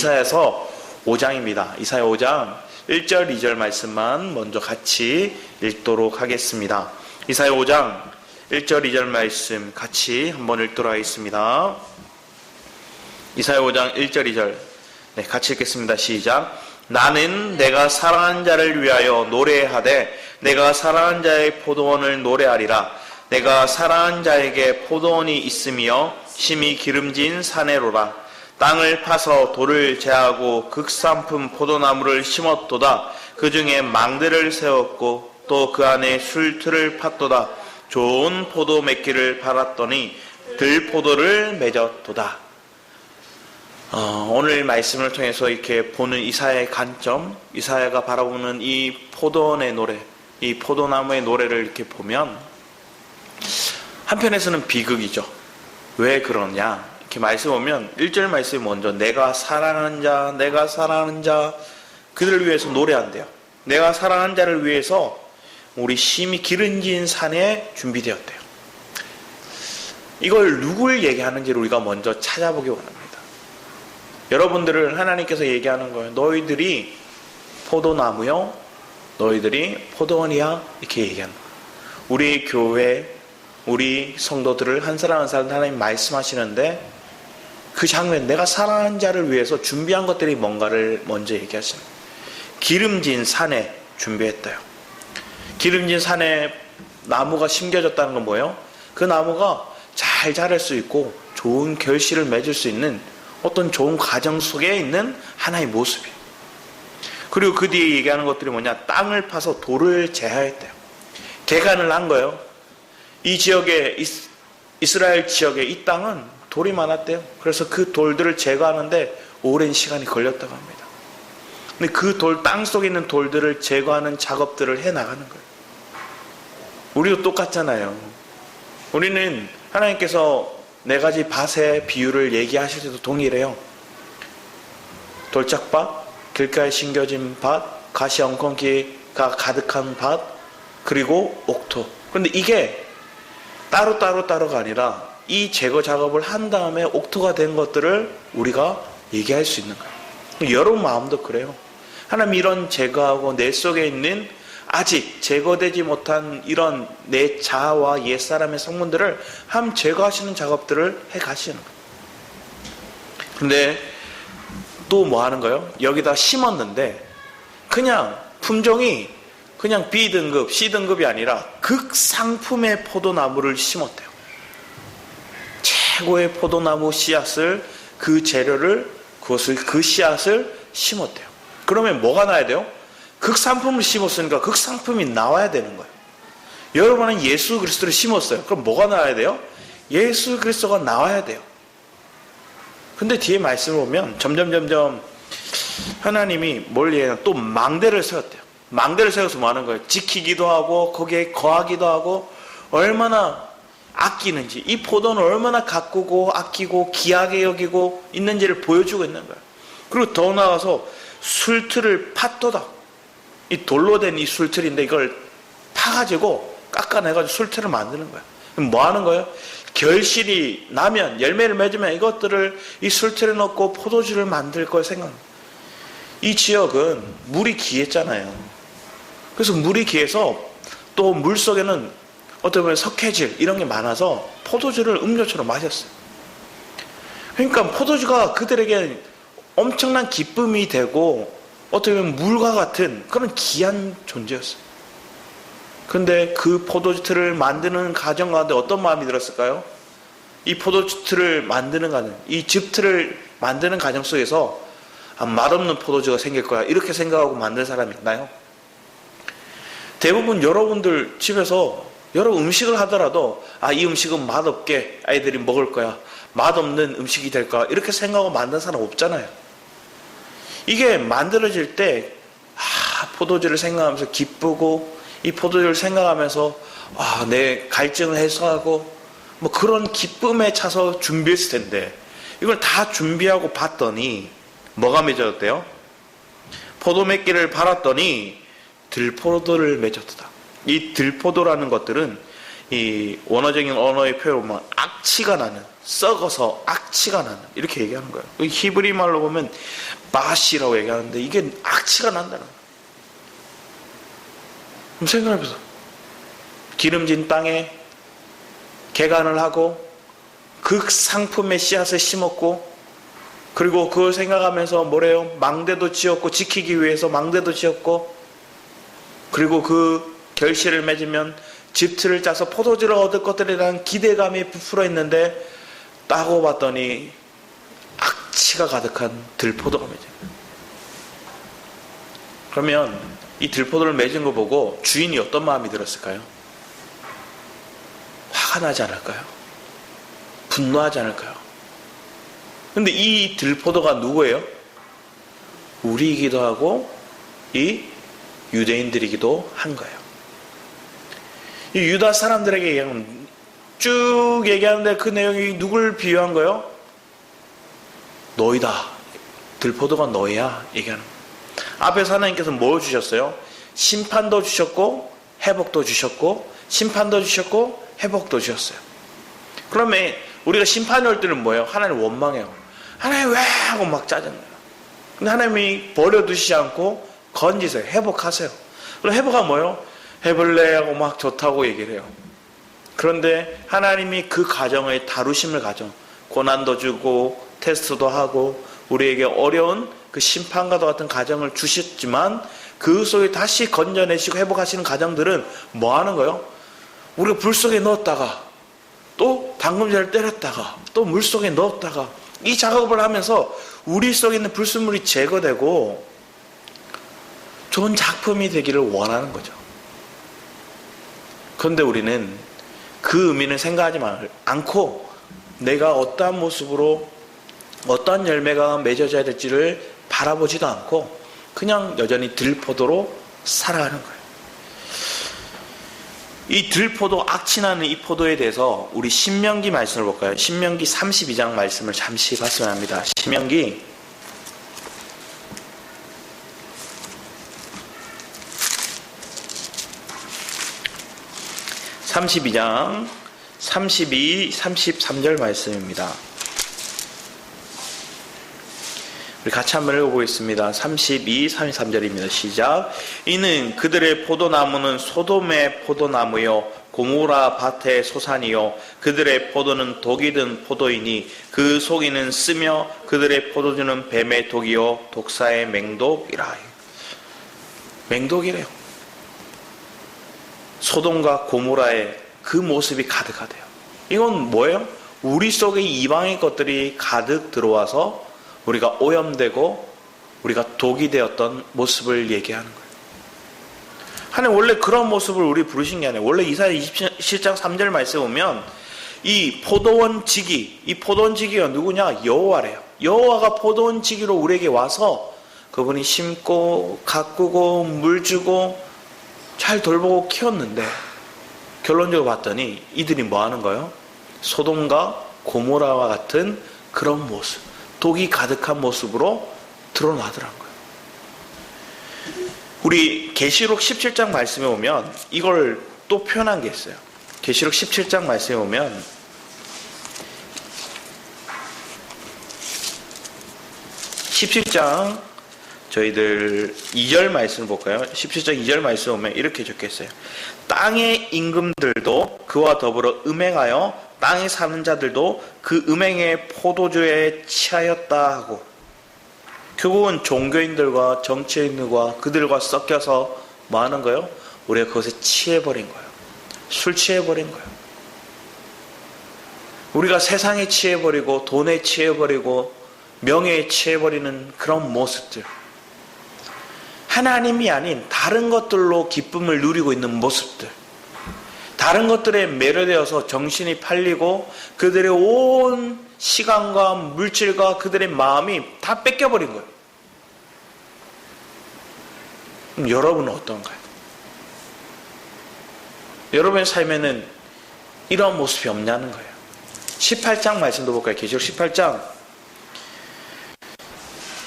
이사야서 5장입니다. 이사야 5장 1절 2절 말씀만 먼저 같이 읽도록 하겠습니다. 이사야 5장 1절 2절 말씀 같이 한번 읽도록 하겠습니다. 이사야 5장 1절 2절 같이 읽겠습니다. 시작. 나는 내가 사랑한 자를 위하여 노래하되 내가 사랑한 자의 포도원을 노래하리라. 내가 사랑한 자에게 포도원이 있으며 심히 기름진 사내로라. 땅을 파서 돌을 제하고 극산품 포도나무를 심었도다. 그 중에 망대를 세웠고 또 그 안에 술틀을 팠도다. 좋은 포도 맺기를 바랐더니 들포도를 맺었도다. 오늘 말씀을 통해서 이렇게 보는 이사야의 관점, 이사야가 바라보는 이 포도원의 노래, 이 포도나무의 노래를 이렇게 보면 한편에서는 비극이죠. 왜 그러냐? 이렇게 말씀 보면 1절 말씀이 먼저 내가 사랑하는 자 그들을 위해서 노래한대요. 내가 사랑하는 자를 위해서 우리 심히 기름진 산에 준비되었대요. 이걸 누굴 얘기하는지를 우리가 먼저 찾아보기 원합니다. 여러분들을 하나님께서 얘기하는 거예요. 너희들이 포도나무요, 너희들이 포도원이야, 이렇게 얘기하는 거예요. 우리 교회, 우리 성도들을 한 사람 한 사람 하나님 말씀하시는데 그 장면, 내가 사랑하는 자를 위해서 준비한 것들이 뭔가를 먼저 얘기하시는 거예요. 기름진 산에 준비했다요. 기름진 산에 나무가 심겨졌다는 건 뭐예요? 그 나무가 잘 자랄 수 있고 좋은 결실을 맺을 수 있는 어떤 좋은 과정 속에 있는 하나의 모습이에요. 그리고 그 뒤에 얘기하는 것들이 뭐냐? 땅을 파서 돌을 제하였대요. 개간을 한 거예요. 이 지역에, 이스라엘 지역에 이 땅은 돌이 많았대요. 그래서 그 돌들을 제거하는데 오랜 시간이 걸렸다고 합니다. 근데 그 땅 속에 있는 돌들을 제거하는 작업들을 해 나가는 거예요. 우리도 똑같잖아요. 우리는 하나님께서 4가지 밭의 비유를 얘기하실 때도 동일해요. 돌짝밭, 길가에 심겨진 밭, 가시 엉겅퀴가 가득한 밭, 그리고 옥토. 그런데 이게 따로가 아니라 이 제거 작업을 한 다음에 옥토가 된 것들을 우리가 얘기할 수 있는 거예요. 여러분 마음도 그래요. 하나님 이런 제거하고 내 속에 있는 아직 제거되지 못한 이런 내 자아와 옛사람의 성분들을 함 제거하시는 작업들을 해 가시는 거예요. 근데 또 뭐 하는 거예요? 여기다 심었는데 그냥 품종이 그냥 B등급, C등급이 아니라 극상품의 포도나무를 심었대요. 최고의 포도나무 씨앗을, 그 재료를, 그 씨앗을 심었대요. 그러면 뭐가 나야 돼요? 극상품을 심었으니까 극상품이 나와야 되는 거예요. 여러분은 예수 그리스도를 심었어요. 그럼 뭐가 나와야 돼요? 예수 그리스도가 나와야 돼요. 근데 뒤에 말씀을 보면 점점 하나님이 뭘 얘기하냐? 또 망대를 세웠대요. 망대를 세워서 뭐 하는 거예요? 지키기도 하고 거기에 거하기도 하고 얼마나 아끼는지, 이 포도는 얼마나 가꾸고 아끼고 귀하게 여기고 있는지를 보여주고 있는 거예요. 그리고 더 나아가서 술틀을 팠도다. 이 돌로 된 이 술틀인데 이걸 파가지고 깎아내가지고 술틀을 만드는 거예요. 그럼 뭐 하는 거예요? 결실이 나면, 열매를 맺으면 이것들을 이 술틀에 넣고 포도주를 만들 걸 생각합니다. 이 지역은 물이 귀했잖아요. 그래서 물이 귀해서 또 물 속에는 어떻게 보면 석회질 이런 게 많아서 포도주를 음료처럼 마셨어요. 그러니까 포도주가 그들에게 엄청난 기쁨이 되고 어떻게 보면 물과 같은 그런 귀한 존재였어요. 근데 그 포도주를 만드는 과정 가운데 어떤 마음이 들었을까요? 이 포도주를 만드는 과정, 이 즙틀을 만드는 과정 속에서 맛없는 포도주가 생길 거야, 이렇게 생각하고 만든 사람이 있나요? 대부분 여러분들 집에서 여러 음식을 하더라도 이 음식은 맛없게 아이들이 먹을 거야, 맛없는 음식이 될 거야, 이렇게 생각하고 만든 사람 없잖아요. 이게 만들어질 때 포도주를 생각하면서 기쁘고 이 포도주를 생각하면서 내 갈증을 해소하고 뭐 그런 기쁨에 차서 준비했을 텐데 이걸 다 준비하고 봤더니 뭐가 맺어졌대요? 포도 맺기를 바랐더니 들포도를 맺었다. 이 들포도라는 것들은 이 원어적인 언어의 표현을 보면 악취가 나는, 썩어서 악취가 난다. 이렇게 얘기하는 거예요. 히브리 말로 보면 마시라고 얘기하는데 이게 악취가 난다는 거예요. 그럼 생각해보세요. 기름진 땅에 개간을 하고 그 상품의 씨앗을 심었고, 그리고 그걸 생각하면서 뭐래요? 망대도 지었고, 지키기 위해서 망대도 지었고, 그리고 그 결실을 맺으면 집틀을 짜서 포도주를 얻을 것들에 대한 기대감이 부풀어 있는데 따고 봤더니 악취가 가득한 들포도가 맺어요. 그러면 이 들포도를 맺은 거 보고 주인이 어떤 마음이 들었을까요? 화가 나지 않을까요? 분노하지 않을까요? 근데 이 들포도가 누구예요? 우리이기도 하고 이 유대인들이기도 한 거예요. 이 유다 사람들에게 얘기하면 쭉 얘기하는데 그 내용이 누굴 비유한 거예요? 너희다. 들포도가 너희야. 얘기하는 거예요. 앞에서 하나님께서 뭘 주셨어요? 심판도 주셨고 회복도 주셨고, 심판도 주셨고 회복도 주셨어요. 그러면 우리가 심판이 올 때는 뭐예요? 하나님 원망해요. 하나님 왜? 하고 막 짜증나요. 근데 하나님이 버려두시지 않고 건지세요. 회복하세요. 그럼 회복하면 뭐예요? 해볼래? 하고 막 좋다고 얘기를 해요. 그런데 하나님이 그 가정의 다루심을 고난도 주고 테스트도 하고 우리에게 어려운 그 심판과도 같은 가정을 주셨지만 그 속에 다시 건져내시고 회복하시는 가정들은 뭐 하는 거예요? 우리가 불 속에 넣었다가 또 방금전을 때렸다가 또 물 속에 넣었다가 이 작업을 하면서 우리 속에 있는 불순물이 제거되고 좋은 작품이 되기를 원하는 거죠. 그런데 우리는 그 의미는 생각하지 않고 내가 어떠한 모습으로 어떠한 열매가 맺어져야 될지를 바라보지도 않고 그냥 여전히 들포도로 살아가는 거예요. 이 들포도, 악취나는 이 포도에 대해서 우리 신명기 말씀을 볼까요? 신명기 32장 말씀을 잠시 봤으면 합니다. 신명기 32장 32, 33절 말씀입니다. 우리 같이 한번 읽어보겠습니다. 32, 33절입니다. 시작. 이는 그들의 포도나무는 소돔의 포도나무요 고모라 밭의 소산이요 그들의 포도는 독이 든 포도이니 그 속이는 쓰며 그들의 포도주는 뱀의 독이요 독사의 맹독이라. 맹독이래요. 소돔과 고모라의 그 모습이 가득하대요. 이건 뭐예요? 우리 속에 이방의 것들이 가득 들어와서 우리가 오염되고 우리가 독이 되었던 모습을 얘기하는 거예요. 하나님 원래 그런 모습을 우리 부르신 게 아니에요. 원래 이사야 27장 3절 말씀에 보면 이 포도원 지기, 이 포도원 지기가 누구냐? 여호와래요. 여호와가 포도원 지기로 우리에게 와서 그분이 심고 가꾸고 물 주고 잘 돌보고 키웠는데 결론적으로 봤더니 이들이 뭐 하는 거예요? 소돔과 고모라와 같은 그런 모습, 독이 가득한 모습으로 드러나더라는 거예요. 우리 계시록 17장 말씀에 보면 이걸 또 표현한 게 있어요. 계시록 17장 말씀에 보면 저희들 2절 말씀을 볼까요? 17장 2절 말씀 보면 이렇게 적혀있어요. 땅의 임금들도 그와 더불어 음행하여 땅에 사는 자들도 그 음행의 포도주에 취하였다 하고, 결국은 종교인들과 정치인들과 그들과 섞여서 뭐 하는 거예요? 우리가 그것에 취해버린 거예요. 술 취해버린 거예요. 우리가 세상에 취해버리고 돈에 취해버리고 명예에 취해버리는 그런 모습들, 하나님이 아닌 다른 것들로 기쁨을 누리고 있는 모습들, 다른 것들에 매료되어서 정신이 팔리고 그들의 온 시간과 물질과 그들의 마음이 다 뺏겨버린 거예요. 그럼 여러분은 어떤가요? 여러분의 삶에는 이런 모습이 없냐는 거예요. 18장 말씀도 볼까요? 계시록 18장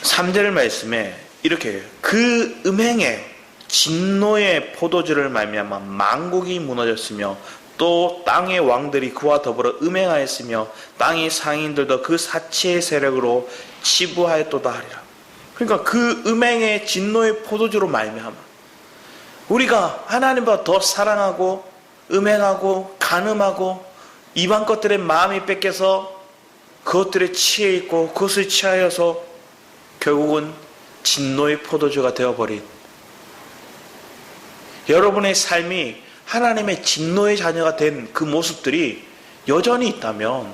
3절 말씀에 이렇게 해요. 그 음행에 진노의 포도주를 말미암아 만국이 무너졌으며 또 땅의 왕들이 그와 더불어 음행하였으며 땅의 상인들도 그 사치의 세력으로 치부하였도다 하리라. 그러니까 그 음행의 진노의 포도주로 말미암아 우리가 하나님보다 더 사랑하고 음행하고 간음하고 이방 것들의 마음이 뺏겨서 그것들에 취해 있고 그것을 취하여서 결국은 진노의 포도주가 되어버린 여러분의 삶이 하나님의 진노의 자녀가 된 그 모습들이 여전히 있다면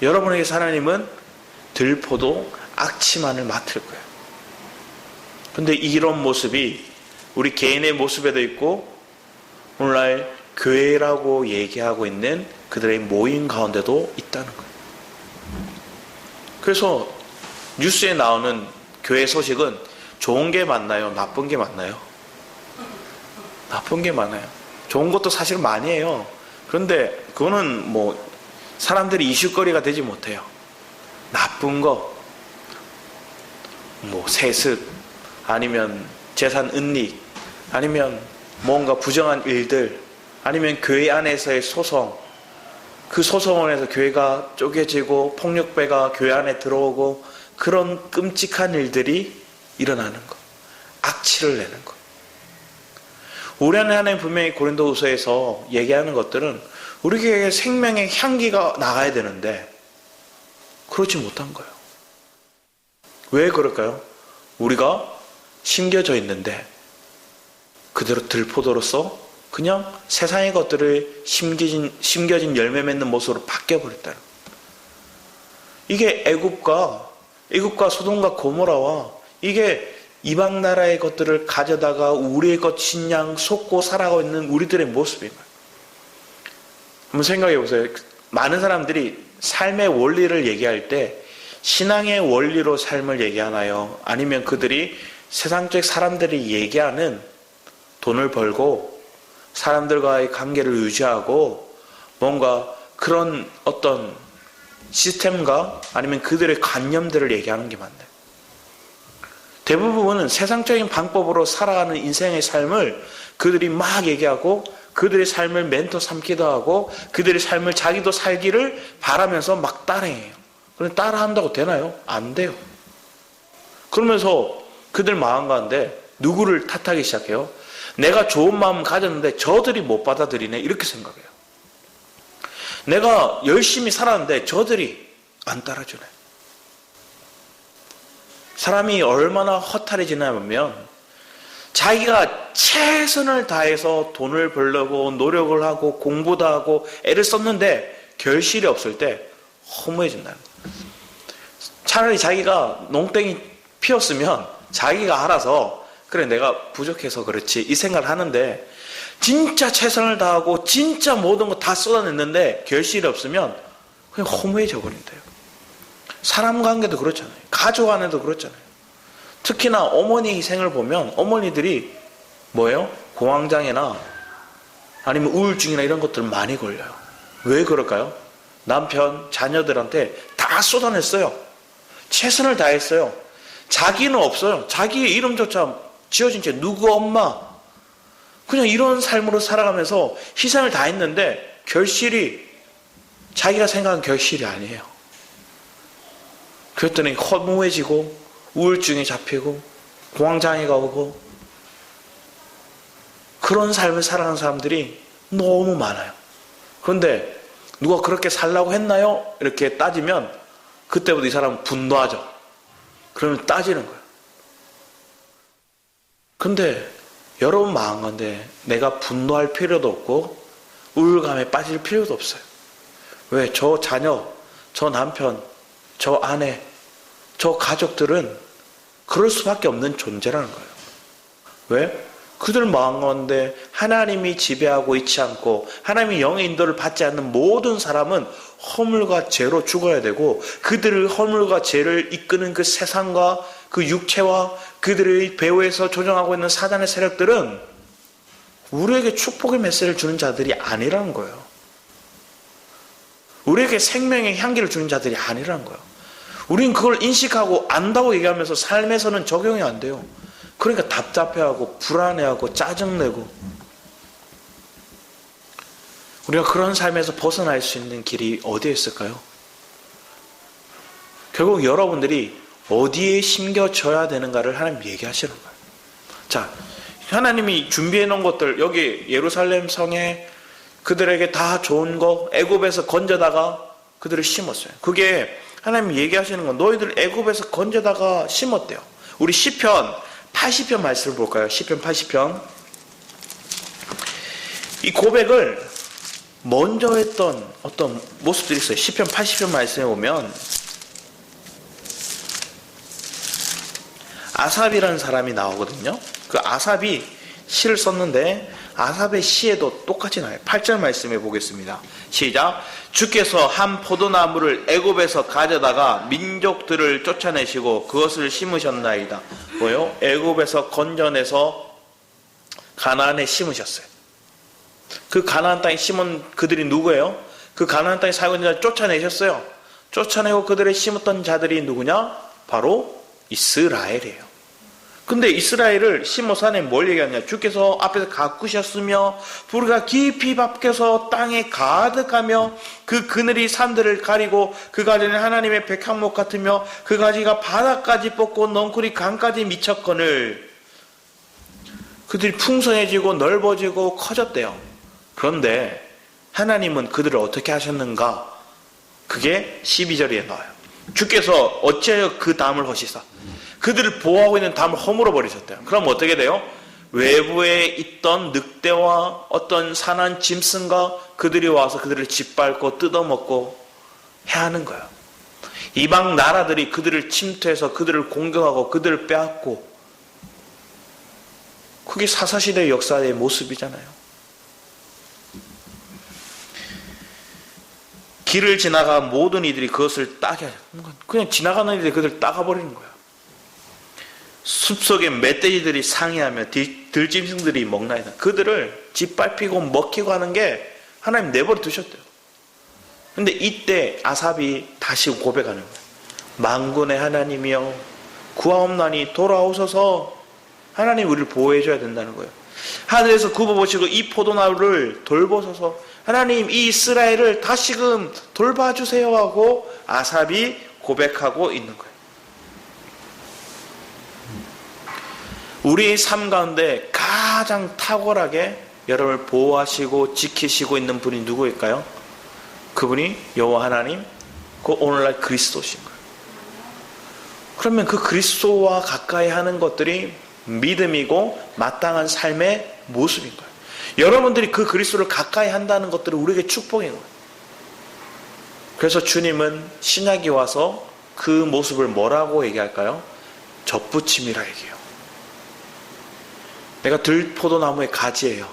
여러분에게 하나님은 들포도 악취만을 맡을 거예요. 그런데 이런 모습이 우리 개인의 모습에도 있고 오늘날 교회라고 얘기하고 있는 그들의 모임 가운데도 있다는 거예요. 그래서 뉴스에 나오는 교회 소식은 좋은 게 많나요? 나쁜 게 많나요? 나쁜 게 많아요. 좋은 것도 사실 많이 해요. 그런데 그거는 뭐 사람들이 이슈거리가 되지 못해요. 나쁜 거, 뭐 세습, 아니면 재산 은닉, 아니면 뭔가 부정한 일들, 아니면 교회 안에서의 소송, 그 소송을 해서 교회가 쪼개지고 폭력배가 교회 안에 들어오고 그런 끔찍한 일들이 일어나는 것, 악취를 내는 것. 우리 안에 하나님 분명히 고린도후서에서 얘기하는 것들은 우리에게 생명의 향기가 나가야 되는데 그렇지 못한 거예요. 왜 그럴까요? 우리가 심겨져 있는데 그대로 들포도로서 그냥 세상의 것들을 심겨진 열매 맺는 모습으로 바뀌어버렸다는 거예요. 이게 애굽과 소돔과 고모라와 이게 이방 나라의 것들을 가져다가 우리의 것 신양 속고 살아가고 있는 우리들의 모습인 거예요. 한번 생각해 보세요. 많은 사람들이 삶의 원리를 얘기할 때 신앙의 원리로 삶을 얘기하나요? 아니면 그들이 세상적 사람들이 얘기하는 돈을 벌고 사람들과의 관계를 유지하고 뭔가 그런 어떤 시스템과 아니면 그들의 관념들을 얘기하는 게 맞나요? 대부분은 세상적인 방법으로 살아가는 인생의 삶을 그들이 막 얘기하고 그들의 삶을 멘토 삼기도 하고 그들의 삶을 자기도 살기를 바라면서 막 따라해요. 그런데 따라한다고 되나요? 안 돼요. 그러면서 그들 마음 가운데 누구를 탓하기 시작해요? 내가 좋은 마음 가졌는데 저들이 못 받아들이네 이렇게 생각해요. 내가 열심히 살았는데 저들이 안 따라주네. 사람이 얼마나 허탈해지냐면 자기가 최선을 다해서 돈을 벌려고 노력을 하고 공부도 하고 애를 썼는데 결실이 없을 때 허무해진다는 거예요. 차라리 자기가 농땡이 피웠으면 자기가 알아서 그래 내가 부족해서 그렇지 이 생각을 하는데 진짜 최선을 다하고 진짜 모든 거 다 쏟아냈는데 결실이 없으면 그냥 허무해져 버린대요. 사람 관계도 그렇잖아요. 가족 안에도 그렇잖아요. 특히나 어머니 희생을 보면 어머니들이 뭐예요? 공황장애나 아니면 우울증이나 이런 것들 많이 걸려요. 왜 그럴까요? 남편, 자녀들한테 다 쏟아냈어요. 최선을 다했어요. 자기는 없어요. 자기의 이름조차 지어진 채 누구 엄마 그냥 이런 삶으로 살아가면서 희생을 다 했는데 결실이 자기가 생각한 결실이 아니에요. 그랬더니 허무해지고 우울증이 잡히고 공황장애가 오고 그런 삶을 살아가는 사람들이 너무 많아요. 그런데 누가 그렇게 살라고 했나요? 이렇게 따지면 그때부터 이 사람은 분노하죠. 그러면 따지는 거예요. 근데 여러분 마음 가운데 내가 분노할 필요도 없고 우울감에 빠질 필요도 없어요. 왜? 저 자녀, 저 남편, 저 아내, 저 가족들은 그럴 수밖에 없는 존재라는 거예요. 왜? 그들 마음 가운데 하나님이 지배하고 있지 않고 하나님의 영의 인도를 받지 않는 모든 사람은 허물과 죄로 죽어야 되고 그들의 허물과 죄를 이끄는 그 세상과 그 육체와 그들의 배후에서 조정하고 있는 사단의 세력들은 우리에게 축복의 메시지를 주는 자들이 아니라는 거예요. 우리에게 생명의 향기를 주는 자들이 아니라는 거예요. 우린 그걸 인식하고 안다고 얘기하면서 삶에서는 적용이 안 돼요. 그러니까 답답해하고 불안해하고 짜증내고 우리가 그런 삶에서 벗어날 수 있는 길이 어디에 있을까요? 결국 여러분들이 어디에 심겨져야 되는가를 하나님 얘기하시는 거예요. 자, 하나님이 준비해 놓은 것들, 여기 예루살렘 성에 그들에게 다 좋은 거 애굽에서 건져다가 그들을 심었어요. 그게 하나님이 얘기하시는 건 너희들 애굽에서 건져다가 심었대요. 우리 시편 80편 말씀을 볼까요? 시편 80편. 이 고백을 먼저 했던 어떤 모습들이 있어요. 시편 80편 말씀에 보면 아삽이라는 사람이 나오거든요. 그 아삽이 시를 썼는데 아삽의 시에도 똑같이 나와요. 8절 말씀해 보겠습니다. 시작. 주께서 한 포도나무를 애굽에서 가져다가 민족들을 쫓아내시고 그것을 심으셨나이다. 뭐요? 애굽에서 건져내서 가나안에 심으셨어요. 그 가나안 땅에 심은 그들이 누구예요? 그 가나안 땅에 살고 있는 자를 쫓아내셨어요. 쫓아내고 그들을 심었던 자들이 누구냐? 바로 이스라엘이에요. 근데 이스라엘을 심어서 하나님 뭘 얘기하냐? 주께서 앞에서 가꾸셨으며 불과 깊이 밖에서 땅에 가득하며 그 그늘이 산들을 가리고 그 가지는 하나님의 백향목 같으며 그 가지가 바닥까지 뻗고 넝쿨이 강까지 미쳤거늘. 그들이 풍성해지고 넓어지고 커졌대요. 그런데 하나님은 그들을 어떻게 하셨는가? 그게 12절에 나와요. 주께서 어찌하여 그 담을 허시사 그들을 보호하고 있는 담을 허물어 버리셨대요. 그럼 어떻게 돼요? 외부에 있던 늑대와 어떤 산한 짐승과 그들이 와서 그들을 짓밟고 뜯어먹고 해하는 거예요. 이방 나라들이 그들을 침투해서 그들을 공격하고 그들을 빼앗고, 그게 사사시대 역사의 모습이잖아요. 길을 지나가 모든 이들이 그것을 따게 하죠. 그냥 지나가는 이들이 그들을 따가버리는 거예요. 숲속에 멧돼지들이 상해하며 들짐승들이 먹나이다. 그들을 짓밟히고 먹히고 하는 게 하나님 내버려 두셨대요. 근데 이때 아삽이 다시 고백하는 거예요. 만군의 하나님이여 구하옵나니 돌아오소서. 하나님 우리를 보호해줘야 된다는 거예요. 하늘에서 굽어보시고 이 포도나무를 돌보소서. 하나님 이 이스라엘을 다시금 돌봐주세요 하고 아삽이 고백하고 있는 거예요. 우리의 삶 가운데 가장 탁월하게 여러분을 보호하시고 지키시고 있는 분이 누구일까요? 그분이 여호와 하나님, 그 오늘날 그리스도신 거예요. 그러면 그 그리스도와 가까이 하는 것들이 믿음이고 마땅한 삶의 모습인 거예요. 여러분들이 그 그리스도를 가까이 한다는 것들은 우리에게 축복인 거예요. 그래서 주님은 신약이 와서 그 모습을 뭐라고 얘기할까요? 접붙임이라 얘기해요. 내가 들포도나무의 가지예요.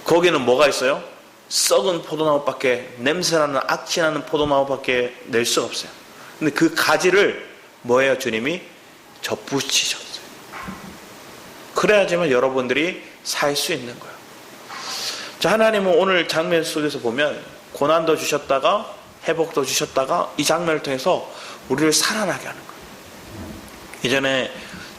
거기는 뭐가 있어요? 썩은 포도나무밖에, 냄새나는 악취나는 포도나무밖에 낼 수가 없어요. 근데 그 가지를 뭐예요? 주님이 접붙이셨어요. 그래야지만 여러분들이 살 수 있는 거예요. 자, 하나님은 오늘 장면 속에서 보면 고난도 주셨다가 회복도 주셨다가 이 장면을 통해서 우리를 살아나게 하는 거예요. 이전에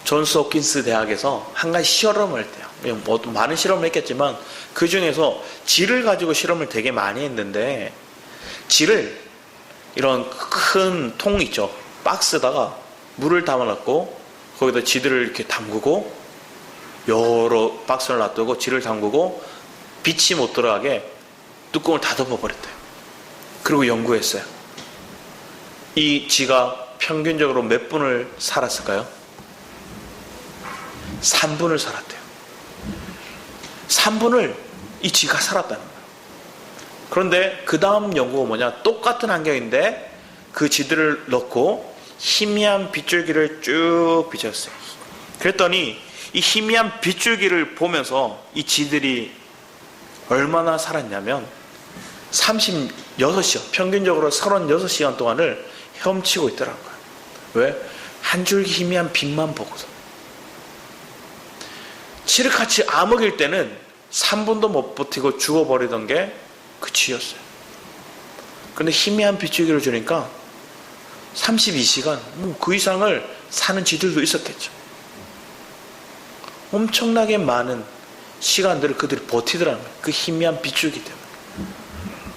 존스 홉킨스 대학에서 한 가지 실험을 했대요. 뭐 많은 실험을 했겠지만 그 중에서 질을 가지고 실험을 되게 많이 했는데, 질을 이런 큰 통 있죠. 박스에다가 물을 담아놨고 거기다 지들을 이렇게 담그고 여러 박스를 놔두고 지를 담그고 빛이 못 들어가게 뚜껑을 다 덮어버렸대요. 그리고 연구했어요. 이 지가 평균적으로 몇 분을 살았을까요? 3분을 살았대요. 3분을 이 쥐가 살았다는 거예요. 그런데 그 다음 연구가 뭐냐? 똑같은 환경인데 그 쥐들을 넣고 희미한 빗줄기를 쭉 비쳤어요. 그랬더니 이 희미한 빗줄기를 보면서 이 쥐들이 얼마나 살았냐면 36시간, 평균적으로 36시간 동안을 헤엄치고 있더라는 거예요. 왜? 한 줄기 희미한 빛만 보고서. 칠흑같이 암흑일 때는 3분도 못 버티고 죽어버리던 게 그 쥐였어요. 그런데 희미한 빗줄기를 주니까 32시간, 그 이상을 사는 쥐들도 있었겠죠. 엄청나게 많은 시간들을 그들이 버티더라는 거예요. 그 희미한 빗줄기 때문에.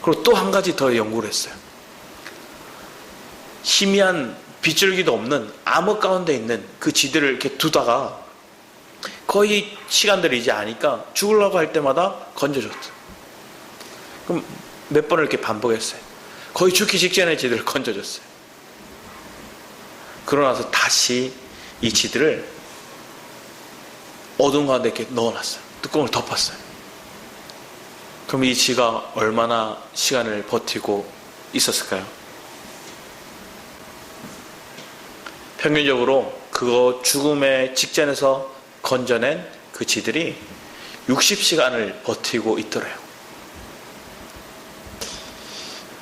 그리고 또 한 가지 더 연구를 했어요. 희미한 빗줄기도 없는 암흑 가운데 있는 그 쥐들을 이렇게 두다가 거의 시간들이 이제 아니까 죽으려고 할 때마다 건져줬어요. 그럼 몇 번을 이렇게 반복했어요. 거의 죽기 직전에 쥐들을 건져줬어요. 그러고 나서 다시 이 쥐들을 어둠 가운데 이렇게 넣어놨어요. 뚜껑을 덮었어요. 그럼 이 쥐가 얼마나 시간을 버티고 있었을까요? 평균적으로 그거 죽음의 직전에서 건져낸 그 쥐들이 60시간을 버티고 있더래요.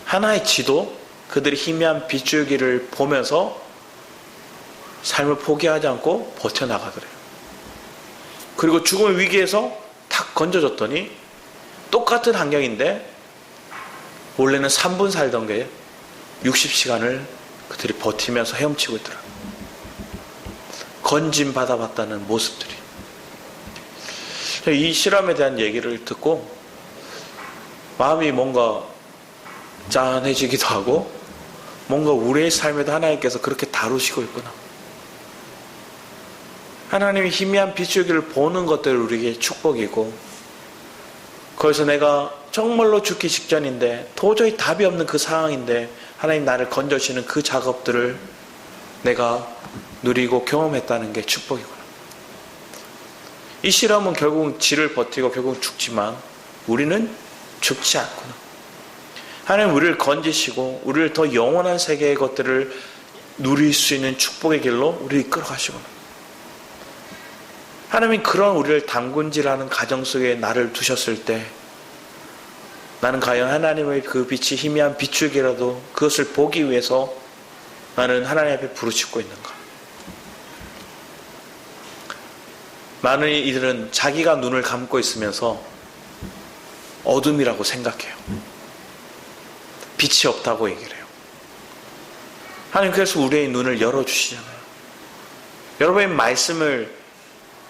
하나의 쥐도 그들이 희미한 빗줄기를 보면서 삶을 포기하지 않고 버텨나가더래요. 그리고 죽음의 위기에서 탁 건져줬더니 똑같은 환경인데 원래는 3분 살던 게 60시간을 그들이 버티면서 헤엄치고 있더라고요. 건짐 받아봤다는 모습들이. 이 실험에 대한 얘기를 듣고 마음이 뭔가 짠해지기도 하고 뭔가 우리의 삶에도 하나님께서 그렇게 다루시고 있구나. 하나님이 희미한 빗줄기를 보는 것들을 우리에게 축복이고 거기서 내가 정말로 죽기 직전인데 도저히 답이 없는 그 상황인데 하나님 나를 건져주시는 그 작업들을 내가 누리고 경험했다는 게 축복이구나. 이 실험은 결국 쥐를 버티고 결국 죽지만 우리는 죽지 않구나. 하나님 우리를 건지시고 우리를 더 영원한 세계의 것들을 누릴 수 있는 축복의 길로 우리를 이끌어가시구나. 하나님이 그런 우리를 담군질하는 가정 속에 나를 두셨을 때 나는 과연 하나님의 그 빛이 희미한 비추기라도 그것을 보기 위해서 나는 하나님 앞에 부르짖고 있는가? 많은 이들은 자기가 눈을 감고 있으면서 어둠이라고 생각해요. 빛이 없다고 얘기를 해요. 하나님 그래서 우리의 눈을 열어주시잖아요. 여러분의 말씀을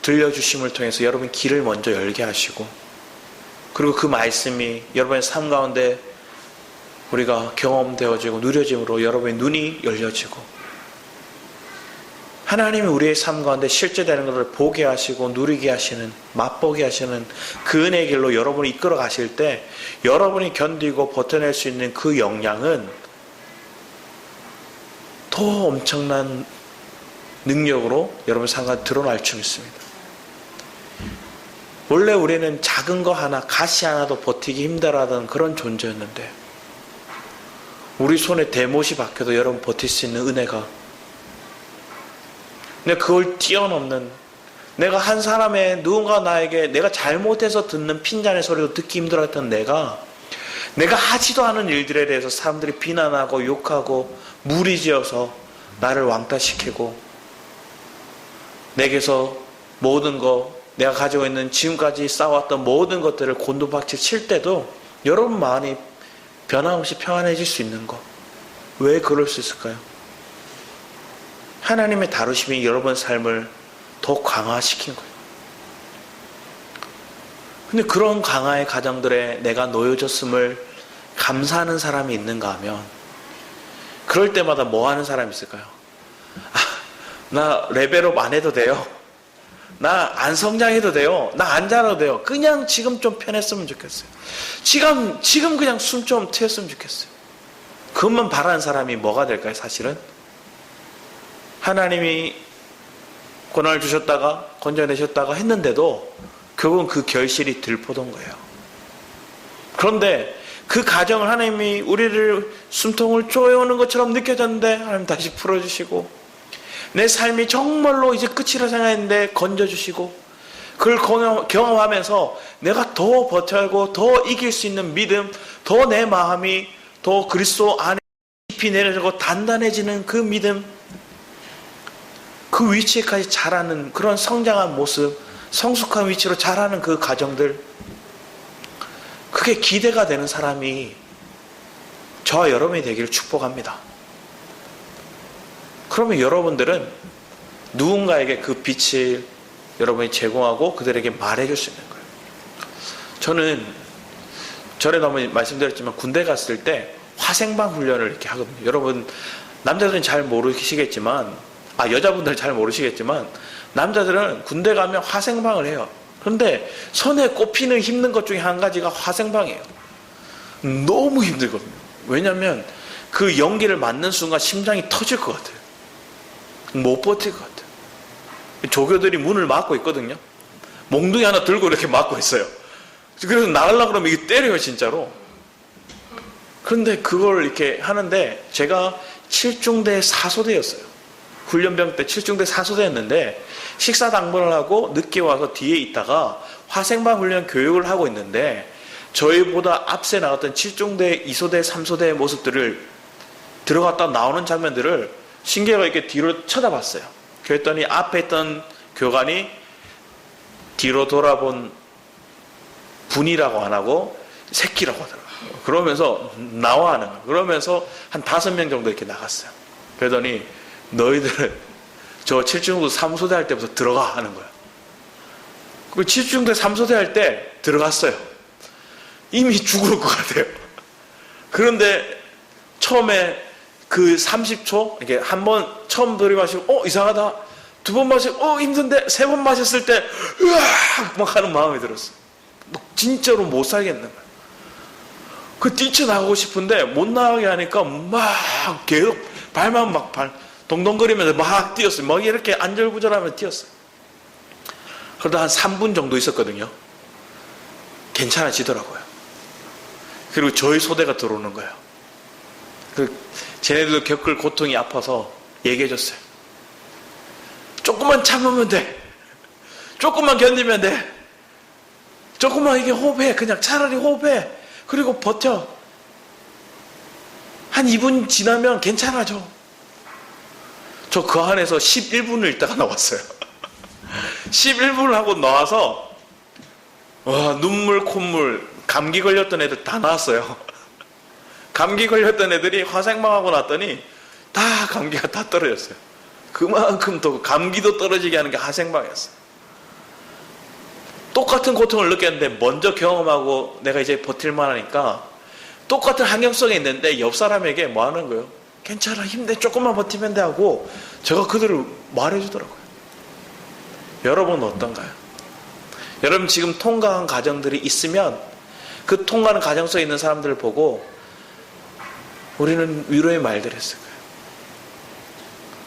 들려주심을 통해서 여러분 길을 먼저 열게 하시고 그리고 그 말씀이 여러분의 삶 가운데 우리가 경험되어지고 누려짐으로 여러분의 눈이 열려지고 하나님이 우리의 삶 가운데 실제되는 것을 보게 하시고 누리게 하시는 맛보게 하시는 그 은혜의 길로 여러분이 이끌어 가실 때 여러분이 견디고 버텨낼 수 있는 그 역량은 더 엄청난 능력으로 여러분 삶 가운데 드러날 줄 믿습니다. 원래 우리는 작은 거 하나, 가시 하나도 버티기 힘들어하던 그런 존재였는데 우리 손에 대못이 박혀도 여러분 버틸 수 있는 은혜가 내가 그걸 뛰어넘는 내가 한 사람의 누군가 나에게 내가 잘못해서 듣는 핀잔의 소리도 듣기 힘들었던 내가 하지도 않은 일들에 대해서 사람들이 비난하고 욕하고 무리지어서 나를 왕따시키고 내게서 모든 거 내가 가지고 있는 지금까지 쌓아왔던 모든 것들을 곤두박질 칠 때도 여러분 마음이 변함없이 평안해질 수 있는 것. 왜 그럴 수 있을까요? 하나님의 다루심이 여러분의 삶을 더 강화시킨 거예요. 근데 그런 강화의 가정들에 내가 놓여졌음을 감사하는 사람이 있는가 하면 그럴 때마다 뭐 하는 사람이 있을까요? 나 레벨업 안 해도 돼요. 나 안 성장해도 돼요. 나 안 자라도 돼요. 그냥 지금 좀 편했으면 좋겠어요. 지금 그냥 숨 좀 트였으면 좋겠어요. 그것만 바라는 사람이 뭐가 될까요? 사실은 하나님이 고난을 주셨다가 건져내셨다가 했는데도 결국은 그 결실이 들포던 거예요. 그런데 그 가정을 하나님이 우리를 숨통을 쪼여오는 것처럼 느껴졌는데 하나님 다시 풀어주시고 내 삶이 정말로 이제 끝이라 생각했는데 건져주시고 그걸 경험하면서 내가 더 버텨고 더 이길 수 있는 믿음, 더 내 마음이 더 그리스도 안에 깊이 내려지고 단단해지는 그 믿음, 그 위치에까지 자라는 그런 성장한 모습, 성숙한 위치로 자라는 그 가정들, 그게 기대가 되는 사람이 저와 여러분이 되기를 축복합니다. 그러면 여러분들은 누군가에게 그 빛을 여러분이 제공하고 그들에게 말해줄 수 있는 거예요. 저는 전에도 한번 말씀드렸지만 군대 갔을 때 화생방 훈련을 이렇게 하거든요. 여러분 남자들은 잘 모르시겠지만 여자분들은 잘 모르시겠지만 남자들은 군대 가면 화생방을 해요. 그런데 손에 꼽히는 힘든 것 중에 한 가지가 화생방이에요. 너무 힘들거든요. 왜냐하면 그 연기를 맞는 순간 심장이 터질 것 같아요. 못 버틸 것 같아요. 조교들이 문을 막고 있거든요. 몽둥이 하나 들고 이렇게 막고 있어요. 그래서 나가려고 그러면 이게 때려요, 진짜로. 그런데 그걸 이렇게 하는데 제가 7중대 4소대였어요. 훈련병 때 7중대 4소대였는데 식사 당번을 하고 늦게 와서 뒤에 있다가 화생방 훈련 교육을 하고 있는데 저희보다 앞서 나갔던 7중대 2소대 3소대의 모습들을 들어갔다 나오는 장면들을 신기하게 이렇게 뒤로 쳐다봤어요. 그랬더니 앞에 있던 교관이 뒤로 돌아본 분이라고 안 하고 새끼라고 하더라고요. 그러면서 나와 하는 거예요. 그러면서 한 5명 정도 이렇게 나갔어요. 그러더니 너희들은 저 7중대 3소대 할 때부터 들어가 하는 거예요. 그 7중대 3소대 할 때 들어갔어요. 이미 죽을 것 같아요. 그런데 처음에 그 30초 이렇게 한 번 처음 들이마시고 이상하다. 2번 마시고 힘든데 3번 마셨을 때 으악 막 하는 마음이 들었어요. 진짜로 못 살겠는 거예요. 그 뛰쳐나가고 싶은데 못 나가게 하니까 막 계속 발만 막 동동거리면서 막 뛰었어요. 막 이렇게 안절부절하면서 뛰었어요. 그러다 한 3분 정도 있었거든요. 괜찮아지더라고요. 그리고 저희 소대가 들어오는 거예요. 쟤네들도 겪을 고통이 아파서 얘기해줬어요. 조금만 참으면 돼. 조금만 견디면 돼. 조금만 이게 호흡해. 그냥 차라리 호흡해. 그리고 버텨. 한 2분 지나면 괜찮아져. 저 그 안에서 11분을 있다가 나왔어요. 11분을 하고 나와서 눈물, 콧물, 감기 걸렸던 애들 다 나왔어요. 감기 걸렸던 애들이 화생방하고 났더니 다 감기가 다 떨어졌어요. 그만큼 더 감기도 떨어지게 하는 게 화생방이었어요. 똑같은 고통을 느꼈는데 먼저 경험하고 내가 이제 버틸만 하니까 똑같은 환경 속에 있는데 옆 사람에게 뭐 하는 거예요? 괜찮아, 힘내, 조금만 버티면 돼 하고 제가 그들을 말해주더라고요. 여러분은 어떤가요? 여러분 지금 통과한 가정들이 있으면 그 통과하는 가정 속에 있는 사람들을 보고 우리는 위로의 말들을 했을 거예요.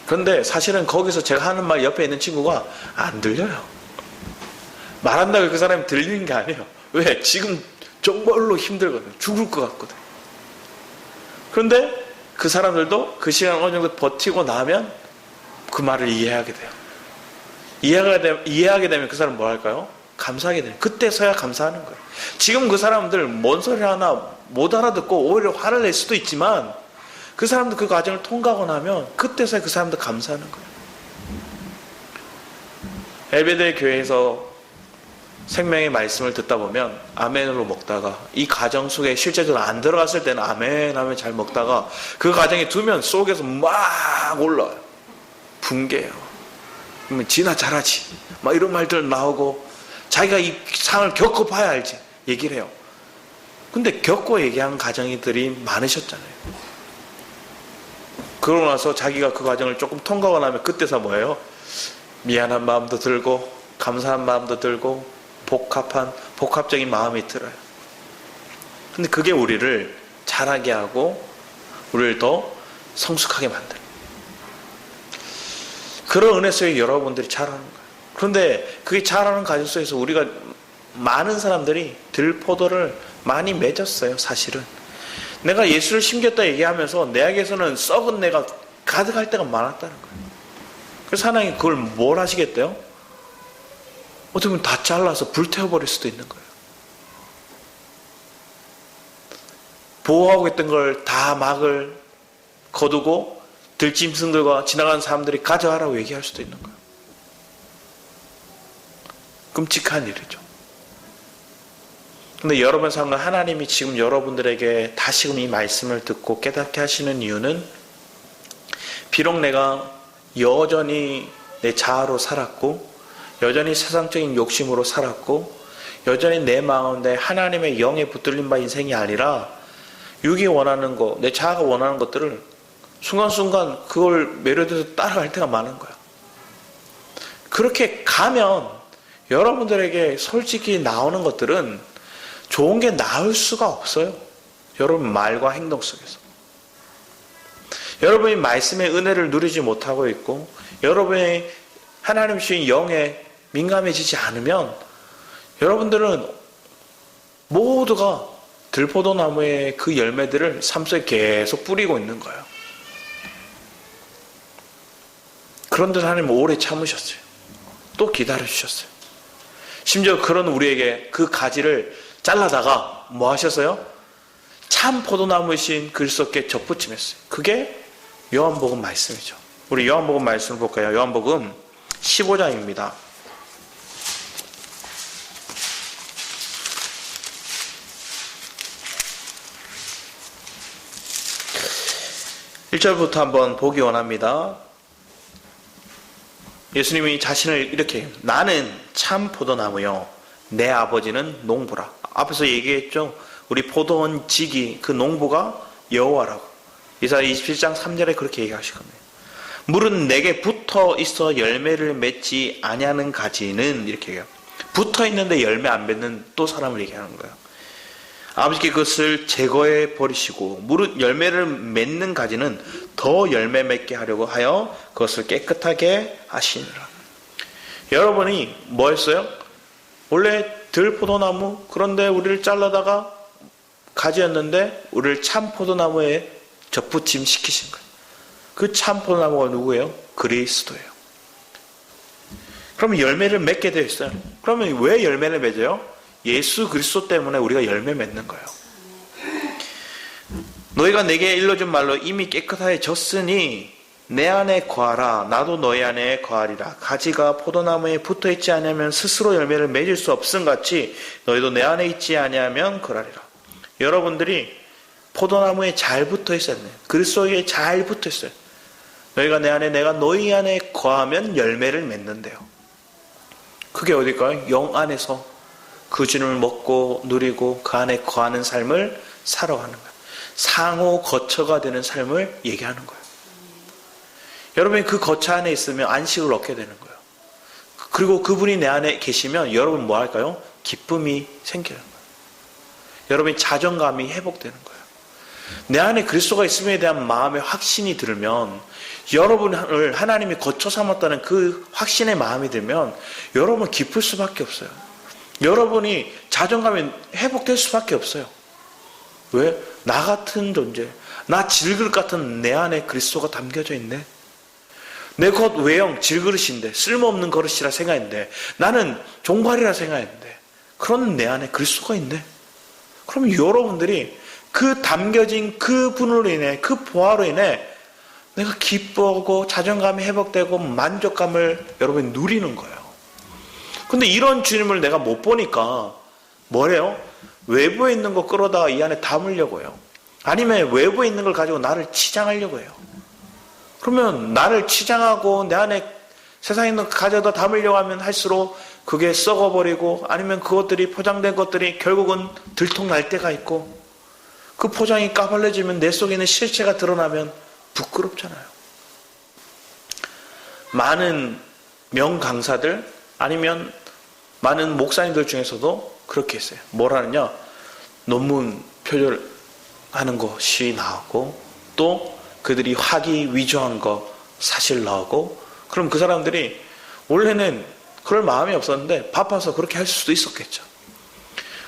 그런데 사실은 거기서 제가 하는 말 옆에 있는 친구가 안 들려요. 말한다고 그 사람이 들리는 게 아니에요. 왜? 지금 정말로 힘들거든요. 죽을 것 같거든요. 그런데 그 사람들도 그 시간 어느 정도 버티고 나면 그 말을 이해하게 돼요. 이해하게 되면 그 사람은 뭐 할까요? 감사하게 돼요. 그때서야 감사하는 거예요. 지금 그 사람들 뭔 소리 하나 못 알아듣고 오히려 화를 낼 수도 있지만 그 사람들 그 과정을 통과하고 나면 그때서야 그 사람들 감사하는 거예요. 엘베데 교회에서 생명의 말씀을 듣다 보면 아멘으로 먹다가 이 가정 속에 실제적으로 안 들어갔을 때는 아멘 하면 잘 먹다가 그 가정에 두면 속에서 막 올라와요. 붕괴해요. 그러면 지나 잘하지 막 이런 말들 나오고 자기가 이 상을 겪어봐야 알지 얘기를 해요. 근데 겪고 얘기한 가정들이 많으셨잖아요. 그러고 나서 자기가 그 과정을 조금 통과하고 나면 그때서 뭐예요? 미안한 마음도 들고 감사한 마음도 들고 복합적인 마음이 들어요. 근데 그게 우리를 잘하게 하고 우리를 더 성숙하게 만들어요. 그런 은혜 속에 여러분들이 자라는 거예요. 그런데 그게 자라는 과정 속에서 우리가 많은 사람들이 들포도를 많이 맺었어요. 사실은 내가 예수를 심겼다 얘기하면서 내에게서는 썩은 내가 가득할 때가 많았다는 거예요. 그래서 하나님이 그걸 뭘 하시겠대요? 어떻게 보면 다 잘라서 불태워버릴 수도 있는 거예요. 보호하고 있던 걸 다 막을 거두고 들짐승들과 지나가는 사람들이 가져가라고 얘기할 수도 있는 거예요. 끔찍한 일이죠. 근데 여러분 삶은 하나님이 지금 여러분들에게 다시금 이 말씀을 듣고 깨닫게 하시는 이유는 비록 내가 여전히 내 자아로 살았고 여전히 세상적인 욕심으로 살았고 여전히 내 마음에 하나님의 영에 붙들린 바 인생이 아니라 육이 원하는 거, 내 자아가 원하는 것들을 순간순간 그걸 매료돼서 따라갈 때가 많은 거야. 그렇게 가면 여러분들에게 솔직히 나오는 것들은 좋은 게 나올 수가 없어요. 여러분 말과 행동 속에서. 여러분이 말씀의 은혜를 누리지 못하고 있고 여러분이 하나님 주신 영에 민감해지지 않으면 여러분들은 모두가 들포도나무의 그 열매들을 삶 속에 계속 뿌리고 있는 거예요. 그런데 하나님은 오래 참으셨어요. 또 기다려주셨어요. 심지어 그런 우리에게 그 가지를 잘라다가 뭐 하셨어요? 참 포도나무이신 그리스도께 접붙임했어요. 그게 요한복음 말씀이죠. 우리 요한복음 말씀을 볼까요? 요한복음 15장입니다. 1절부터 한번 보기 원합니다. 예수님이 자신을 이렇게 나는 참 포도나무요 내 아버지는 농부라. 앞에서 얘기했죠. 우리 포도원 지기 그 농부가 여호와라고. 이사야 27장 3절에 그렇게 얘기하실 겁니다. 물은 내게 붙어 있어 열매를 맺지 아니하는 가지는 이렇게 얘기해요. 붙어 있는데 열매 안 맺는 또 사람을 얘기하는 거예요. 아버지께 그것을 제거해 버리시고 물은 열매를 맺는 가지는 더 열매 맺게 하려고 하여 그것을 깨끗하게 하시니라. 여러분이 뭐 했어요? 원래 들포도나무, 그런데 우리를 잘라다가 가지였는데 우리를 참 포도나무에 접붙임 시키신 거예요. 그 참 포도나무가 누구예요? 그리스도예요. 그러면 열매를 맺게 되어 있어요. 그러면 왜 열매를 맺어요? 예수 그리스도 때문에 우리가 열매 맺는 거예요. 너희가 내게 일러준 말로 이미 깨끗하게 졌으니 내 안에 거하라. 나도 너희 안에 거하리라. 가지가 포도나무에 붙어있지 아니하면 스스로 열매를 맺을 수 없음 같이 너희도 내 안에 있지 아니하면 거하리라. 여러분들이 포도나무에 잘 붙어있어야 돼요. 그리스도에 잘 붙어있어요. 너희가 내 안에 내가 너희 안에 거하면 열매를 맺는데요. 그게 어딜까요? 영 안에서 그 주님을 먹고 누리고 그 안에 거하는 삶을 살아가는 거예요. 상호 거처가 되는 삶을 얘기하는 거예요. 여러분이 그 거처 안에 있으면 안식을 얻게 되는 거예요. 그리고 그분이 내 안에 계시면 여러분 뭐 할까요? 기쁨이 생기는 거예요. 여러분이 자존감이 회복되는 거예요. 내 안에 그리스도가 있음에 대한 마음의 확신이 들면, 여러분을 하나님이 거처 삼았다는 그 확신의 마음이 들면 여러분 기쁠 수밖에 없어요. 여러분이 자존감이 회복될 수밖에 없어요. 왜? 나 같은 존재, 나 질그릇 같은 내 안에 그리스도가 담겨져 있네. 내 것 외형 질그릇인데, 쓸모없는 그릇이라 생각했는데, 나는 종발이라 생각했는데, 그런 내 안에 그리스도가 있네. 그럼 여러분들이 그 담겨진 그 분으로 인해, 그 보화로 인해 내가 기뻐하고 자존감이 회복되고 만족감을 여러분이 누리는 거예요. 근데 이런 주님을 내가 못 보니까 뭐래요? 외부에 있는 거 끌어다가 이 안에 담으려고 해요. 아니면 외부에 있는 걸 가지고 나를 치장하려고 해요. 그러면 나를 치장하고 내 안에 세상에 있는 거 가져다 담으려고 하면 할수록 그게 썩어버리고, 아니면 그것들이 포장된 것들이 결국은 들통날 때가 있고, 그 포장이 까발려지면 내 속에 있는 실체가 드러나면 부끄럽잖아요. 많은 명강사들 아니면 많은 목사님들 중에서도 그렇게 했어요. 뭘 하느냐? 논문 표절하는 것이 나오고, 또 그들이 화기 위조한 거 사실 나오고, 그럼 그 사람들이 원래는 그럴 마음이 없었는데 바빠서 그렇게 할 수도 있었겠죠.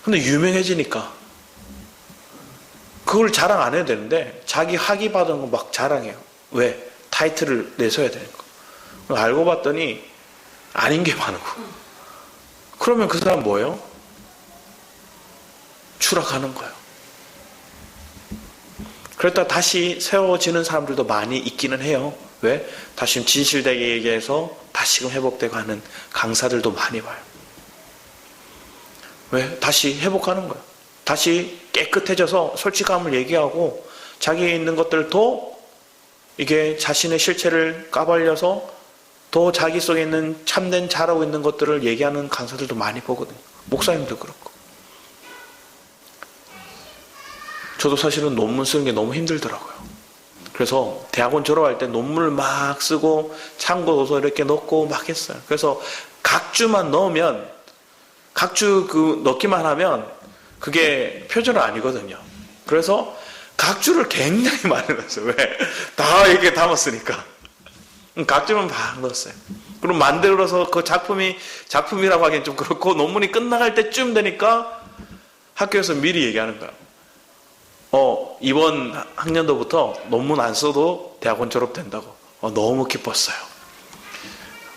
근데 유명해지니까 그걸 자랑 안 해도 되는데 자기 학위 받은 거 막 자랑해요. 왜? 타이틀을 내서야 되는 거. 알고 봤더니 아닌 게 많고. 그러면 그 사람 뭐예요? 추락하는 거예요. 그랬다 다시 세워지는 사람들도 많이 있기는 해요. 왜? 다시 진실되게 얘기해서 다시금 회복되고 하는 강사들도 많이 봐요. 왜? 다시 회복하는 거예요. 다시 깨끗해져서 솔직함을 얘기하고 자기에 있는 것들도 이게 자신의 실체를 까발려서 더 자기 속에 있는 참된 잘하고 있는 것들을 얘기하는 강사들도 많이 보거든요. 목사님도 그렇고. 저도 사실은 논문 쓰는 게 너무 힘들더라고요. 그래서 대학원 졸업할 때 논문을 막 쓰고 참고 도서 이렇게 넣고 막 했어요. 그래서 각주만 넣으면, 각주 넣기만 하면 그게 표준어 아니거든요. 그래서 각주를 굉장히 많이 넣었어요. 왜? 다 이렇게 담았으니까. 각주만 막 넣었어요. 그럼 만들어서 그 작품이라고 하기엔 좀 그렇고, 논문이 끝나갈 때쯤 되니까 학교에서 미리 얘기하는 거야. 이번 학년도부터 논문 안 써도 대학원 졸업된다고. 너무 기뻤어요.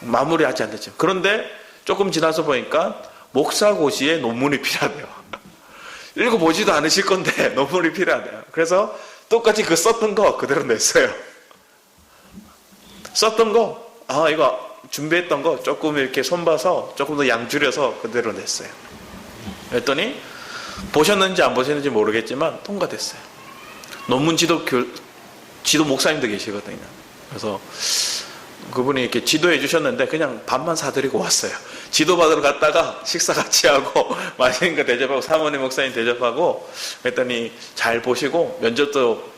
마무리하지 않았죠. 그런데 조금 지나서 보니까 목사고시에 논문이 필요하대요. 읽어보지도 않으실 건데 논문이 필요하대요. 그래서 똑같이 그 썼던 거 그대로 냈어요. 썼던 거, 이거 준비했던 거 조금 이렇게 손봐서 조금 더 양 줄여서 그대로 냈어요. 그랬더니 보셨는지 안 보셨는지 모르겠지만 통과됐어요. 논문 지도 목사님도 계시거든요. 그래서 그분이 이렇게 지도해 주셨는데 그냥 밥만 사드리고 왔어요. 지도 받으러 갔다가 식사 같이 하고 맛있는 거 대접하고 사모님 목사님 대접하고 그랬더니 잘 보시고, 면접도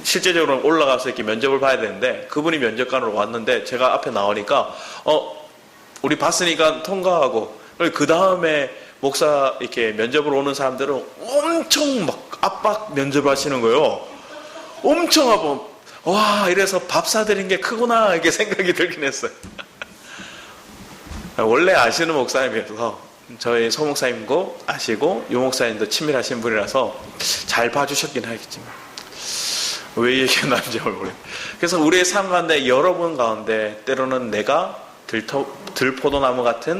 실제적으로 올라가서 이렇게 면접을 봐야 되는데 그분이 면접관으로 왔는데 제가 앞에 나오니까 우리 봤으니까 통과하고, 그 다음에 목사 이렇게 면접을 오는 사람들은 엄청 막 압박 면접을 하시는 거예요. 엄청 압박. 와, 이래서 밥 사드린 게 크구나 이렇게 생각이 들긴 했어요. 원래 아시는 목사님이어서 저희 소 목사님도 아시고 유 목사님도 친밀하신 분이라서 잘 봐주셨긴 하겠지만 왜 얘기했는지 모르겠어요. 그래서 우리의 삶 가운데 여러분 가운데 때로는 내가 들포도나무 같은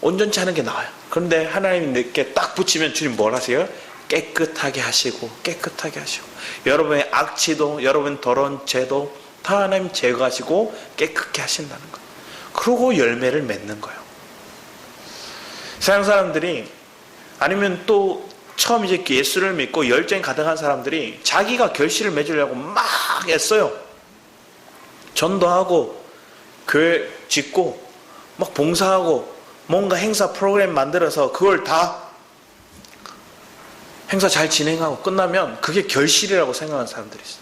온전치 않은 게 나와요. 그런데 하나님이 내게 딱 붙이면 주님 뭘 하세요? 깨끗하게 하시고 깨끗하게 하시고, 여러분의 악취도 여러분 더러운 죄도 다 하나님 제거하시고 깨끗게 하신다는 거예요. 그러고 열매를 맺는 거예요. 세상 사람들이, 아니면 또 처음 이제 예수를 믿고 열정이 가득한 사람들이 자기가 결실을 맺으려고 막 애써요. 전도하고 교회 짓고 막 봉사하고 뭔가 행사 프로그램 만들어서 그걸 다 행사 잘 진행하고 끝나면 그게 결실이라고 생각하는 사람들이 있어요.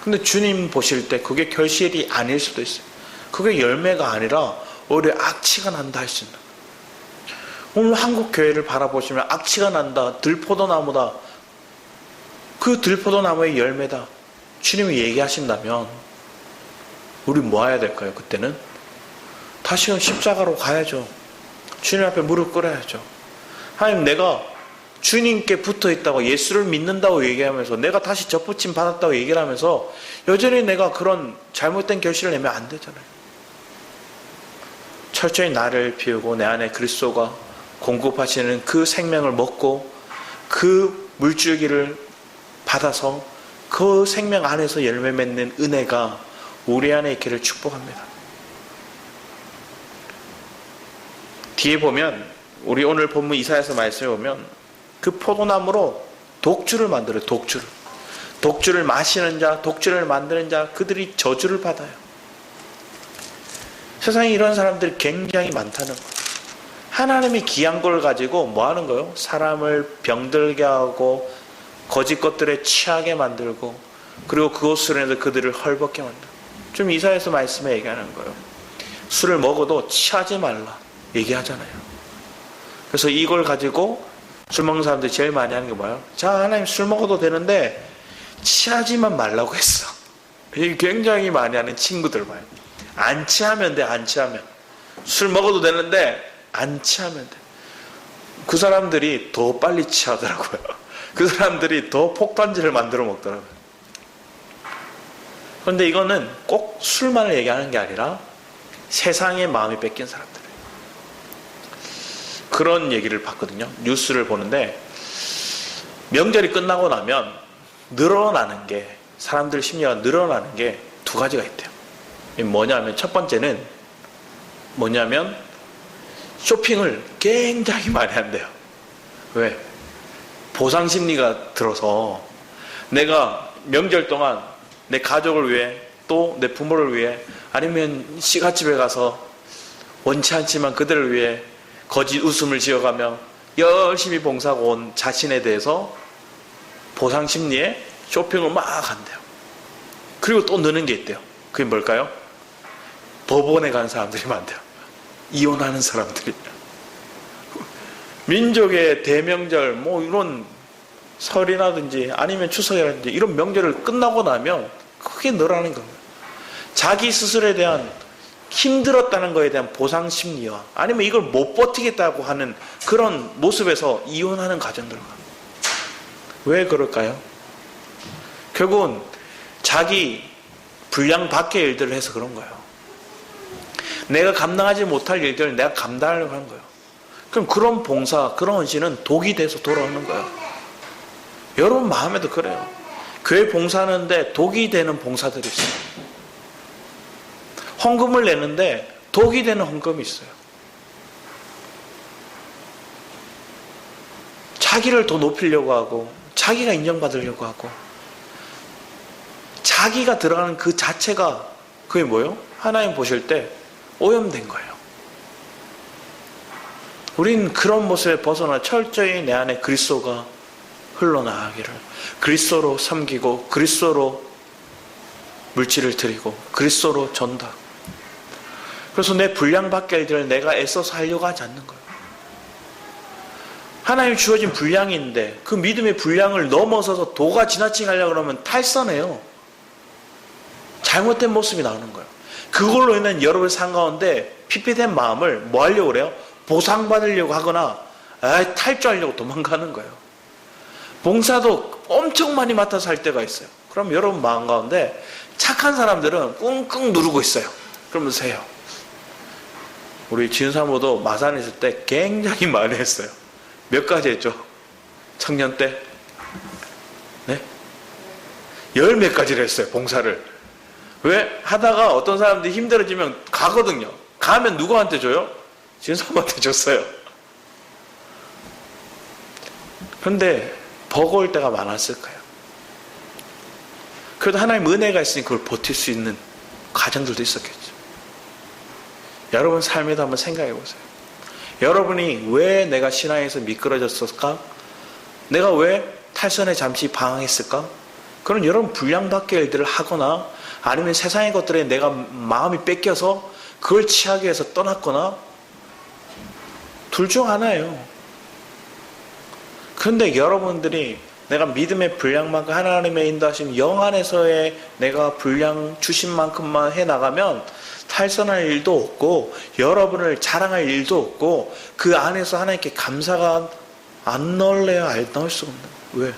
근데 주님 보실 때 그게 결실이 아닐 수도 있어요. 그게 열매가 아니라 오히려 악취가 난다 할 수 있는 거예요. 오늘 한국 교회를 바라보시면 악취가 난다, 들포도나무다, 그 들포도나무의 열매다 주님이 얘기하신다면 우리 뭐 해야 될까요? 그때는 다시금 십자가로 가야죠. 주님 앞에 무릎 꿇어야죠. 하나님, 내가 주님께 붙어있다고, 예수를 믿는다고 얘기하면서, 내가 다시 접붙임 받았다고 얘기를 하면서 여전히 내가 그런 잘못된 결실을 내면 안 되잖아요. 철저히 나를 비우고 내 안에 그리스도가 공급하시는 그 생명을 먹고 그 물줄기를 받아서 그 생명 안에서 열매 맺는 은혜가 우리 안에 있기를 축복합니다. 뒤에 보면, 우리 오늘 본문 이사야서 말씀에 보면 그 포도나무로 독주를 만들어요. 독주를 마시는 자, 독주를 만드는 자, 그들이 저주를 받아요. 세상에 이런 사람들이 굉장히 많다는 거예요. 하나님이 귀한 걸 가지고 뭐 하는 거예요? 사람을 병들게 하고 거짓 것들에 취하게 만들고, 그리고 그것으로 인해서 그들을 헐벗게 만들고. 좀 이사야서 말씀에 얘기하는 거예요. 술을 먹어도 취하지 말라 얘기하잖아요. 그래서 이걸 가지고 술 먹는 사람들이 제일 많이 하는 게 뭐예요? 자, 하나님 술 먹어도 되는데 취하지만 말라고 했어. 이게 굉장히 많이 하는 친구들 봐요. 안 취하면 돼, 안 취하면. 술 먹어도 되는데 안 취하면 돼. 그 사람들이 더 빨리 취하더라고요. 그 사람들이 더 폭탄주를 만들어 먹더라고요. 그런데 이거는 꼭 술만을 얘기하는 게 아니라 세상의 마음이 뺏긴 사람들. 그런 얘기를 봤거든요. 뉴스를 보는데 명절이 끝나고 나면 늘어나는 게, 사람들 심리가 늘어나는 게 두 가지가 있대요. 뭐냐면, 첫 번째는 뭐냐면 쇼핑을 굉장히 많이 한대요. 왜? 보상 심리가 들어서 내가 명절 동안 내 가족을 위해, 또 내 부모를 위해, 아니면 시가집에 가서 원치 않지만 그들을 위해 거짓 웃음을 지어가며 열심히 봉사하고 온 자신에 대해서 보상 심리에 쇼핑을 막 한대요. 그리고 또 느는 게 있대요. 그게 뭘까요? 법원에 간 사람들이 많대요. 이혼하는 사람들이. 민족의 대명절 뭐 이런 설이라든지 아니면 추석이라든지 이런 명절을 끝나고 나면 크게 늘어나는 겁니다. 자기 스스로에 대한 힘들었다는 것에 대한 보상 심리와 아니면 이걸 못 버티겠다고 하는 그런 모습에서 이혼하는 가정들과. 왜 그럴까요? 결국은 자기 분량 밖의 일들을 해서 그런 거예요. 내가 감당하지 못할 일들을 내가 감당하려고 하는 거예요. 그럼 그런 봉사, 그런 헌신은 독이 돼서 돌아오는 거예요. 여러분 마음에도 그래요. 교회 봉사하는데 독이 되는 봉사들이 있어요. 헌금을 내는데 독이 되는 헌금이 있어요. 자기를 더 높이려고 하고 자기가 인정받으려고 하고 자기가 들어가는 그 자체가 그게 뭐예요? 하나님 보실 때 오염된 거예요. 우린 그런 모습에 벗어나 철저히 내 안에 그리스도가 흘러나가기를, 그리스도로 섬기고 그리스도로 물질을 드리고 그리스도로 전다. 그래서 내 분량 밖의 일들을 내가 애써서 하려고 하지 않는 거예요. 하나님 주어진 분량인데 그 믿음의 분량을 넘어서서 도가 지나치게 하려고 그러면 탈선해요. 잘못된 모습이 나오는 거예요. 그걸로 인한 여러분의 삶 가운데 피폐된 마음을 뭐 하려고 그래요? 보상받으려고 하거나 탈주하려고 도망가는 거예요. 봉사도 엄청 많이 맡아서 할 때가 있어요. 그럼 여러분 마음 가운데 착한 사람들은 꾹꾹 누르고 있어요. 그러면서 해요. 우리 지은사모도 마산에 있을 때 굉장히 많이 했어요. 몇 가지 했죠? 청년 때? 네? 열 몇 가지를 했어요. 봉사를. 왜? 하다가 어떤 사람들이 힘들어지면 가거든요. 가면 누구한테 줘요? 지은사모한테 줬어요. 그런데 버거울 때가 많았을 거예요. 그래도 하나님 은혜가 있으니 그걸 버틸 수 있는 가정들도 있었겠죠. 여러분 삶에도 한번 생각해 보세요. 여러분이 왜 내가 신앙에서 미끄러졌을까? 내가 왜 탈선에 잠시 방황했을까? 그런 여러분 분량 밖의 일들을 하거나 아니면 세상의 것들에 내가 마음이 뺏겨서 그걸 취하기 위해서 떠났거나 둘 중 하나예요. 그런데 여러분들이 내가 믿음의 분량만큼 하나님의 인도하심 영 안에서의 내가 분량 주신 만큼만 해나가면 탈선할 일도 없고 여러분을 자랑할 일도 없고 그 안에서 하나님께 감사가 안 나올래야 안 나올 수가 없는 거예요. 왜?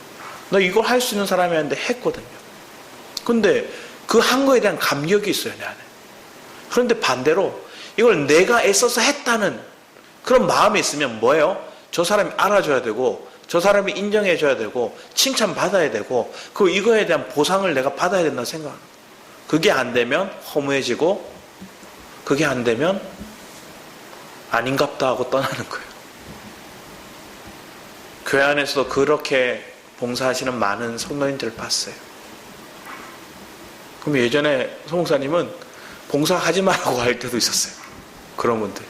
나 이걸 할 수 있는 사람이었는데 했거든요. 근데 그 한 거에 대한 감격이 있어요, 내 안에. 그런데 반대로 이걸 내가 애써서 했다는 그런 마음이 있으면 뭐예요? 저 사람이 알아줘야 되고 저 사람이 인정해줘야 되고 칭찬받아야 되고 그 이거에 대한 보상을 내가 받아야 된다고 생각합니다. 그게 안 되면 허무해지고 그게 안 되면 아닌갑다 하고 떠나는 거예요. 교회 안에서도 그렇게 봉사하시는 많은 성도님들을 봤어요. 그럼 예전에 송목사님은 봉사하지 말라고 할 때도 있었어요. 그런 분들.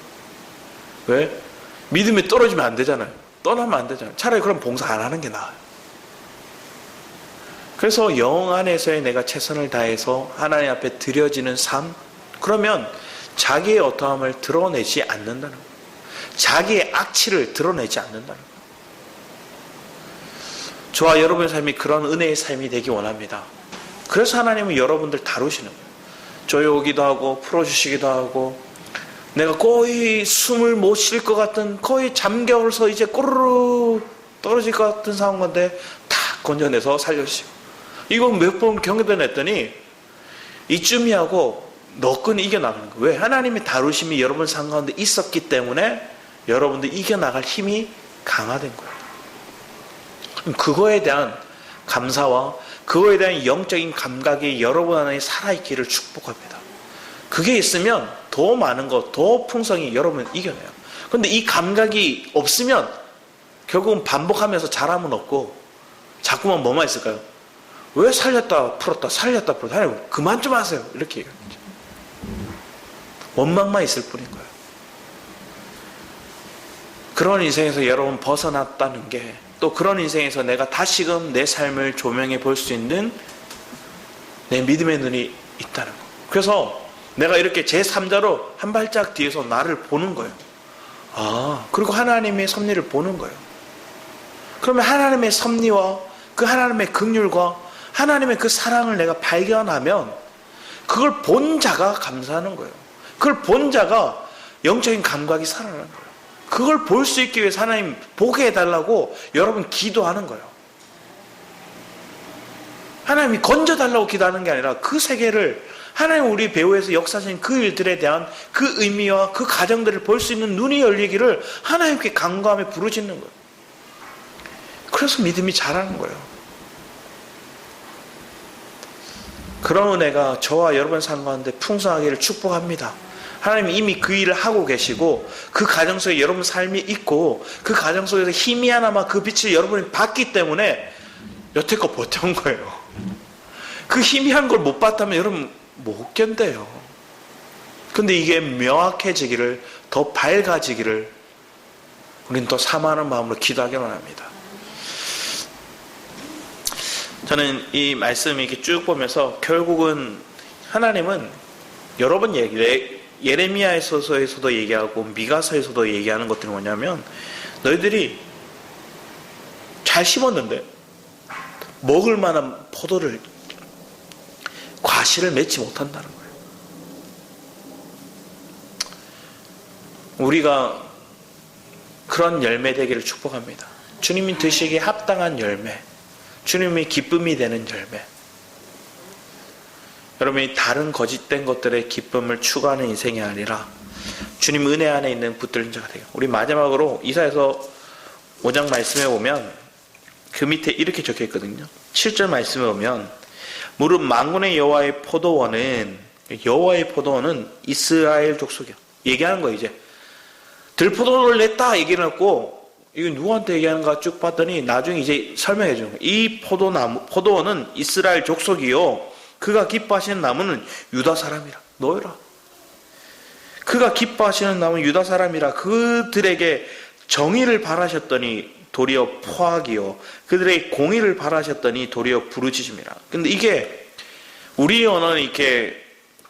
왜? 믿음이 떨어지면 안 되잖아요. 떠나면 안 되잖아요. 차라리 그럼 봉사 안 하는 게 나아요. 그래서 영 안에서의 내가 최선을 다해서 하나님 앞에 드려지는 삶, 그러면 자기의 어떠함을 드러내지 않는다는 거예요. 자기의 악취를 드러내지 않는다는 거예요. 저와 여러분의 삶이 그런 은혜의 삶이 되기 원합니다. 그래서 하나님은 여러분들 다루시는 거예요. 조여오기도 하고 풀어주시기도 하고 내가 거의 숨을 못 쉴 것 같은 거의 잠겨서 이제 꼬르르 떨어질 것 같은 상황 건데 탁 건져내서 살려주시고 이거 몇 번 경험을 했더니 이쯤이 하고 너끈히 이겨나가는 거예요. 왜? 하나님의 다루심이 여러분 삶 가운데 있었기 때문에 여러분들 이겨나갈 힘이 강화된 거예요. 그거에 대한 감사와 그거에 대한 영적인 감각이 여러분 안에 살아있기를 축복합니다. 그게 있으면 더 많은 것, 더 풍성히 여러분 이겨내요. 그런데 이 감각이 없으면 결국은 반복하면서 잘함은 없고 자꾸만 뭐만 있을까요? 왜 살렸다 풀었다 살렸다 풀었다 하나님 그만 좀 하세요. 이렇게 얘기합니다. 원망만 있을 뿐인 거예요. 그런 인생에서 여러분 벗어났다는 게, 또 그런 인생에서 내가 다시금 내 삶을 조명해 볼 수 있는 내 믿음의 눈이 있다는 거. 그래서 내가 이렇게 제3자로 한 발짝 뒤에서 나를 보는 거예요. 그리고 하나님의 섭리를 보는 거예요. 그러면 하나님의 섭리와 그 하나님의 긍휼과 하나님의 그 사랑을 내가 발견하면 그걸 본 자가 감사하는 거예요. 그걸 본 자가 영적인 감각이 살아나는 거예요. 그걸 볼 수 있기 위해서 하나님 보게 해달라고 여러분 기도하는 거예요. 하나님이 건져달라고 기도하는 게 아니라 그 세계를 하나님 우리 배후에서 역사하신 그 일들에 대한 그 의미와 그 가정들을 볼 수 있는 눈이 열리기를 하나님께 간구하며 부르짖는 거예요. 그래서 믿음이 자라는 거예요. 그런 은혜가 저와 여러분 삶 가운데 풍성하기를 축복합니다. 하나님이 이미 그 일을 하고 계시고 그 가정 속에 여러분 삶이 있고 그 가정 속에서 희미하나마 그 빛을 여러분이 봤기 때문에 여태껏 버텨온 거예요. 그 희미한 걸 못 봤다면 여러분 못 견뎌요. 근데 이게 명확해지기를, 더 밝아지기를 우리는 더 사모하는 마음으로 기도하기 원합니다. 저는 이 말씀 이렇게 쭉 보면서 결국은 하나님은 여러 번 예레미야서에서도 얘기하고 미가서에서도 얘기하는 것들이 뭐냐면, 너희들이 잘 심었는데 먹을 만한 포도를, 과실을 맺지 못한다는 거예요. 우리가 그런 열매 되기를 축복합니다. 주님이 드시기에 합당한 열매, 주님이 기쁨이 되는 열매. 여러분이 다른 거짓된 것들의 기쁨을 추구하는 인생이 아니라 주님 은혜 안에 있는 붙들린 자가 되고. 우리 마지막으로 이사야서 5장 말씀에 보면 그 밑에 이렇게 적혀 있거든요. 7절 말씀에 보면 무릇 만군의 여호와의 포도원은 이스라엘 족속이야. 얘기하는 거예요. 이제 들포도를 냈다 얘기를 했고, 이거 누구한테 얘기하는가 쭉 봤더니 나중에 이제 설명해 주는 거예요. 이 포도원은 이스라엘 족속이요, 그가 기뻐하시는 나무는 유다 사람이라. 너희라. 그가 기뻐하시는 나무는 유다 사람이라. 그들에게 정의를 바라셨더니 도리어 포악이요, 그들의 공의를 바라셨더니 도리어 부르짖음이라. 근데 이게 우리 언어는 이렇게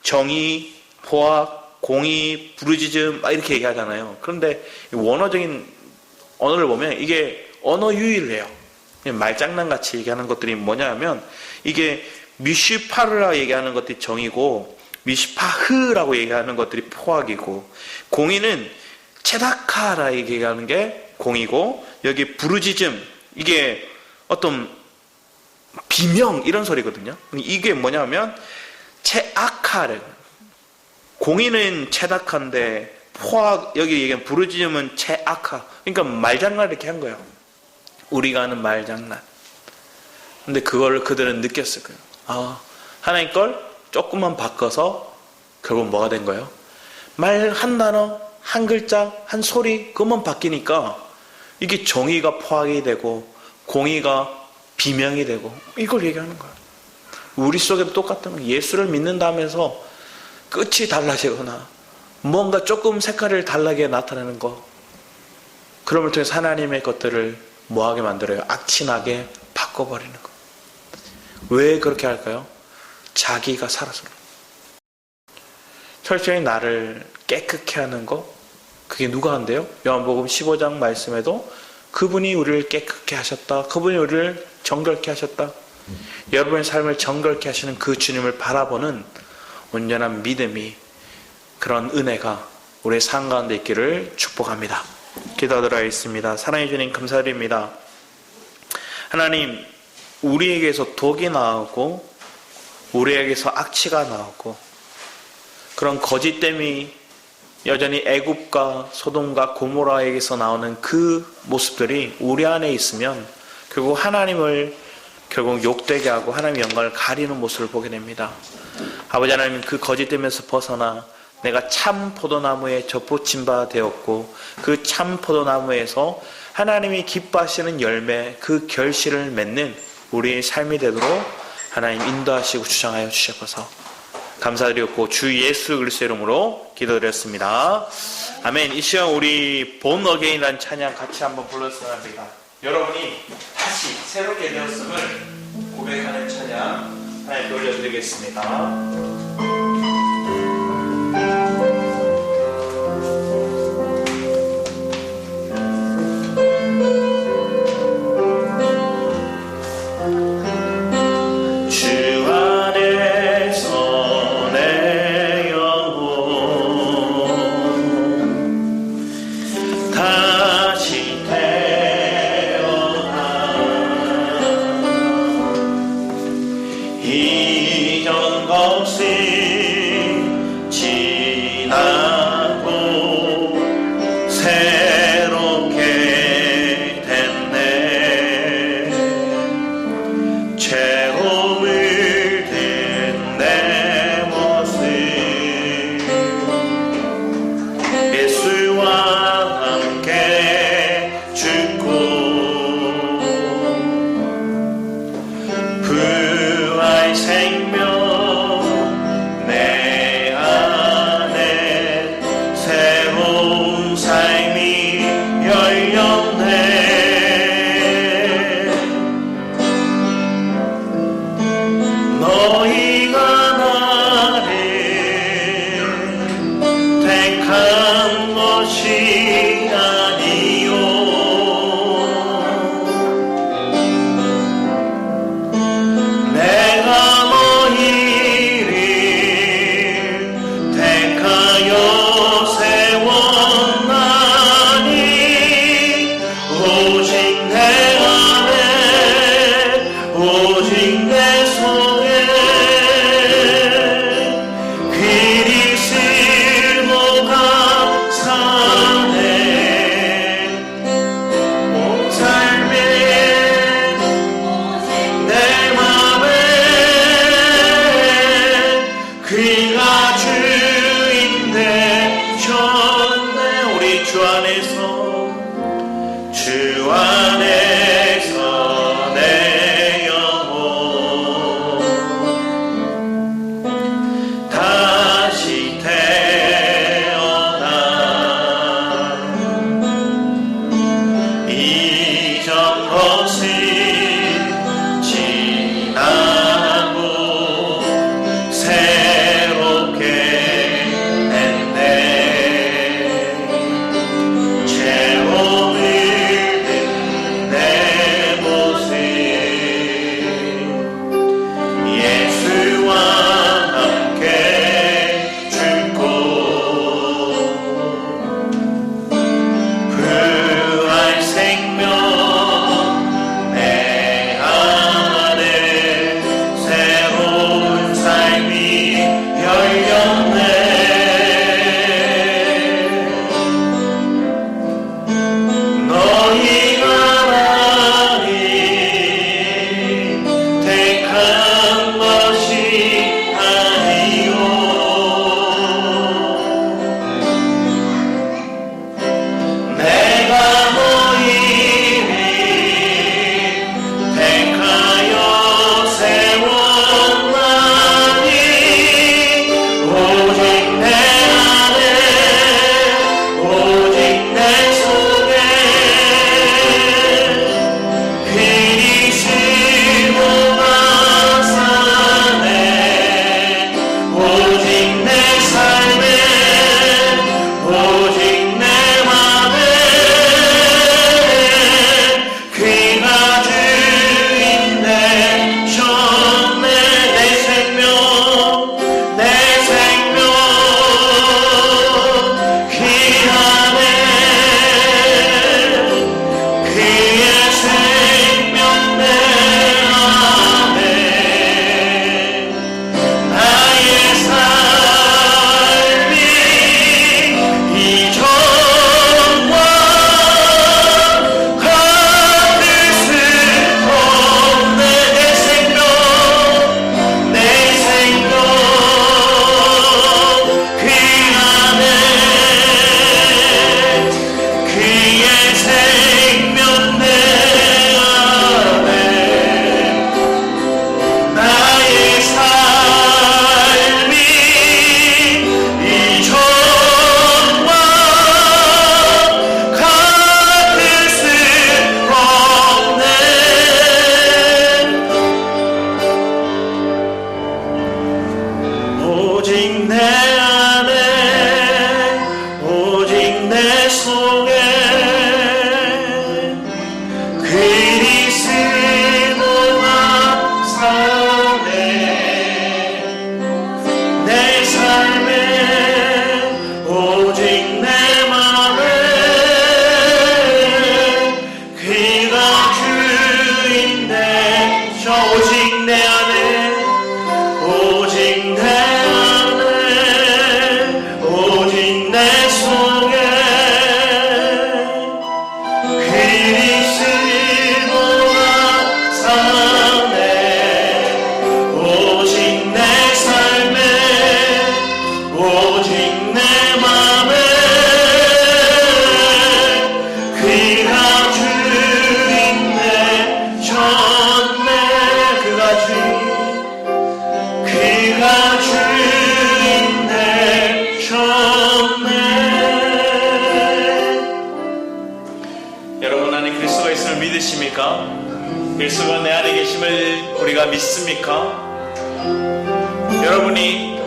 정의, 포악, 공의, 부르짖음 이렇게 얘기하잖아요. 그런데 원어적인 언어를 보면 이게 언어 유희래요. 말장난같이 얘기하는 것들이 뭐냐면, 이게 미슈파르라 얘기하는 것들이 정의고 미슈파흐라고 얘기하는 것들이 포악이고, 공의는 체다카라 얘기하는 게 공이고, 여기 부르짖음, 이게 어떤 비명 이런 소리거든요. 이게 뭐냐면 체악하래. 공의는 체닥한데 포악, 여기 얘기한 부르짖음은 체악하. 그러니까 말장난 이렇게 한 거예요. 우리가 하는 말장난. 근데 그걸 그들은 느꼈을 거예요. 하나님 걸 조금만 바꿔서 결국 뭐가 된 거예요? 말 한 단어, 한 글자, 한 소리, 그것만 바뀌니까 이게 정의가 포악이 되고 공의가 비명이 되고, 이걸 얘기하는 거예요. 우리 속에도 똑같은 거예요. 예수를 믿는다면서 끝이 달라지거나 뭔가 조금 색깔을 달라게 나타내는 거, 그럼을 통해서 하나님의 것들을 뭐하게 만들어요? 악취나게 바꿔버리는 거. 왜 그렇게 할까요? 자기가 살아서. 철저히 나를 깨끗게 하는 거, 그게 누가 한대요? 요한복음 15장 말씀에도 그분이 우리를 깨끗게 하셨다, 그분이 우리를 정결케 하셨다. 여러분의 삶을 정결케 하시는 그 주님을 바라보는 온전한 믿음이, 그런 은혜가 우리의 삶 가운데 있기를 축복합니다. 기도하도록 하겠습니다. 사랑해 주님 감사드립니다. 하나님, 우리에게서 독이 나오고 우리에게서 악취가 나오고 그런 거짓됨이 여전히 애굽과 소돔과 고모라에게서 나오는 그 모습들이 우리 안에 있으면 결국 하나님을 욕되게 하고 하나님의 영광을 가리는 모습을 보게 됩니다. 아버지 하나님, 그 거짓됨에서 벗어나 내가 참 포도나무에 젖붙임 바 되었고 그 참 포도나무에서 하나님이 기뻐하시는 열매, 그 결실을 맺는 우리의 삶이 되도록 하나님 인도하시고 주장하여 주셔서 감사드렸고 주 예수 그리스도 이름으로 기도드렸습니다. 아멘. 이 시간 우리 본 어게인이라는 찬양 같이 한번 불렀으면 합니다. 여러분이 다시 새롭게 되었음을 고백하는 찬양 하나님 돌려드리겠습니다. 이전 것이 지나고 새롭게 됐네. 죄음을 든 내 모습 예수와 함께 죽고 부활 생명 내 안에 새로운 삶이 열렸네. 너희가 나를 택한 것이 아니요 내가 너희를 택하여 세웠나니 오직 내 안에 오직 내 속에 그리스도가 사네. 온 삶에 내 맘에 그가 주인데 여러분 안에 그리스도가 있음을 믿으십니까? 그리스도가 내 안에 계심을 우리가 믿습니까? 여러분이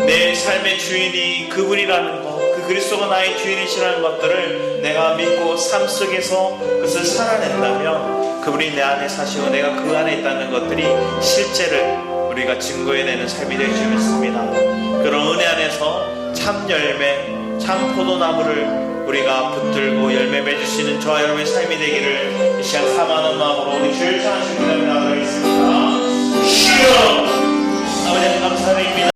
내 삶의 주인이 그분이라는 것, 그 그리스도가 나의 주인이시라는 것들을 내가 믿고 삶 속에서 그것을 살아낸다면 그분이 내 안에 사시고 내가 그 안에 있다는 것들이 실제를 우리가 증거해내는 삶이 될 줄 믿습니다. 그런 은혜 안에서 참 열매, 참 포도나무를 우리가 붙들고 열매 맺을 수 있는 저와 여러분의 삶이 되기를 이 시간 사모하는 마음으로 우리 주를 찬양하시기 바랍니다.